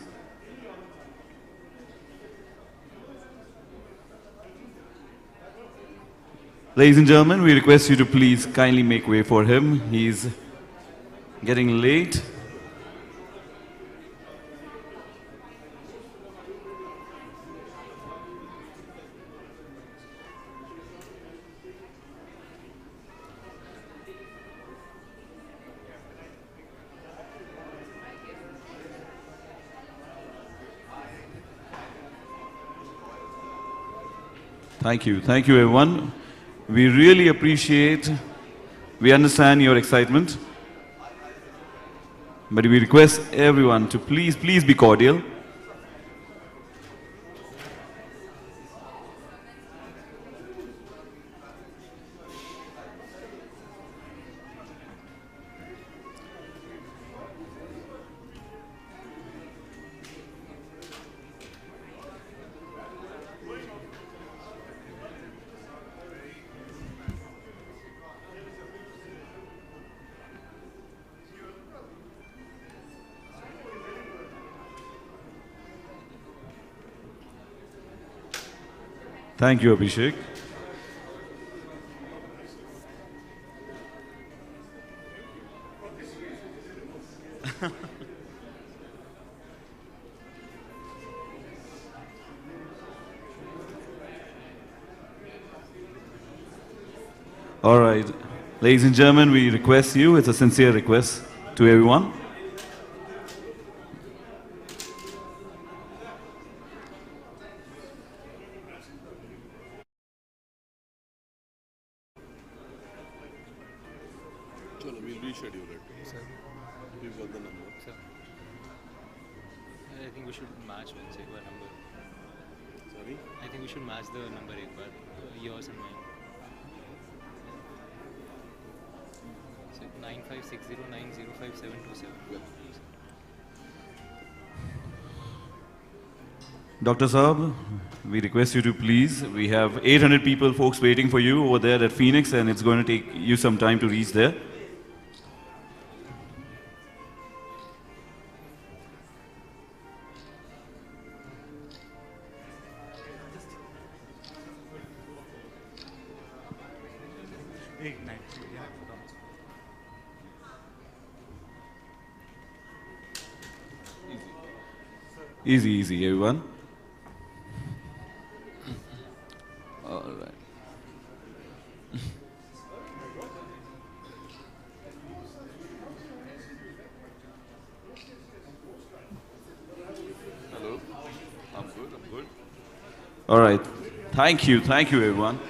Ladies and gentlemen, we request you to please kindly make way for him. He's getting late. Thank you everyone. We really appreciate, we understand your excitement, but we request everyone to please be cordial. Thank you, Abhishek. All right, ladies and gentlemen, we request you, it's a sincere request to everyone. We'll reschedule it. Sir, we've got the number. Sir, I think we should match once एक बार number. Sorry? I think we should match the number एक बार, yours and mine. So 9560905727. Dr. Saab, we request you to please, we have 800 people, folks waiting for you over there at Phoenix, and it's going to take you some time to reach there. Easy, everyone. All right. Hello? I'm good. All right. Thank you, everyone.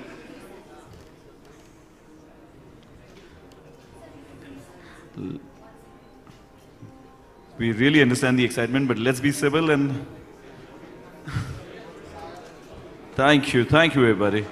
We really understand the excitement, but let's be civil and thank you, everybody.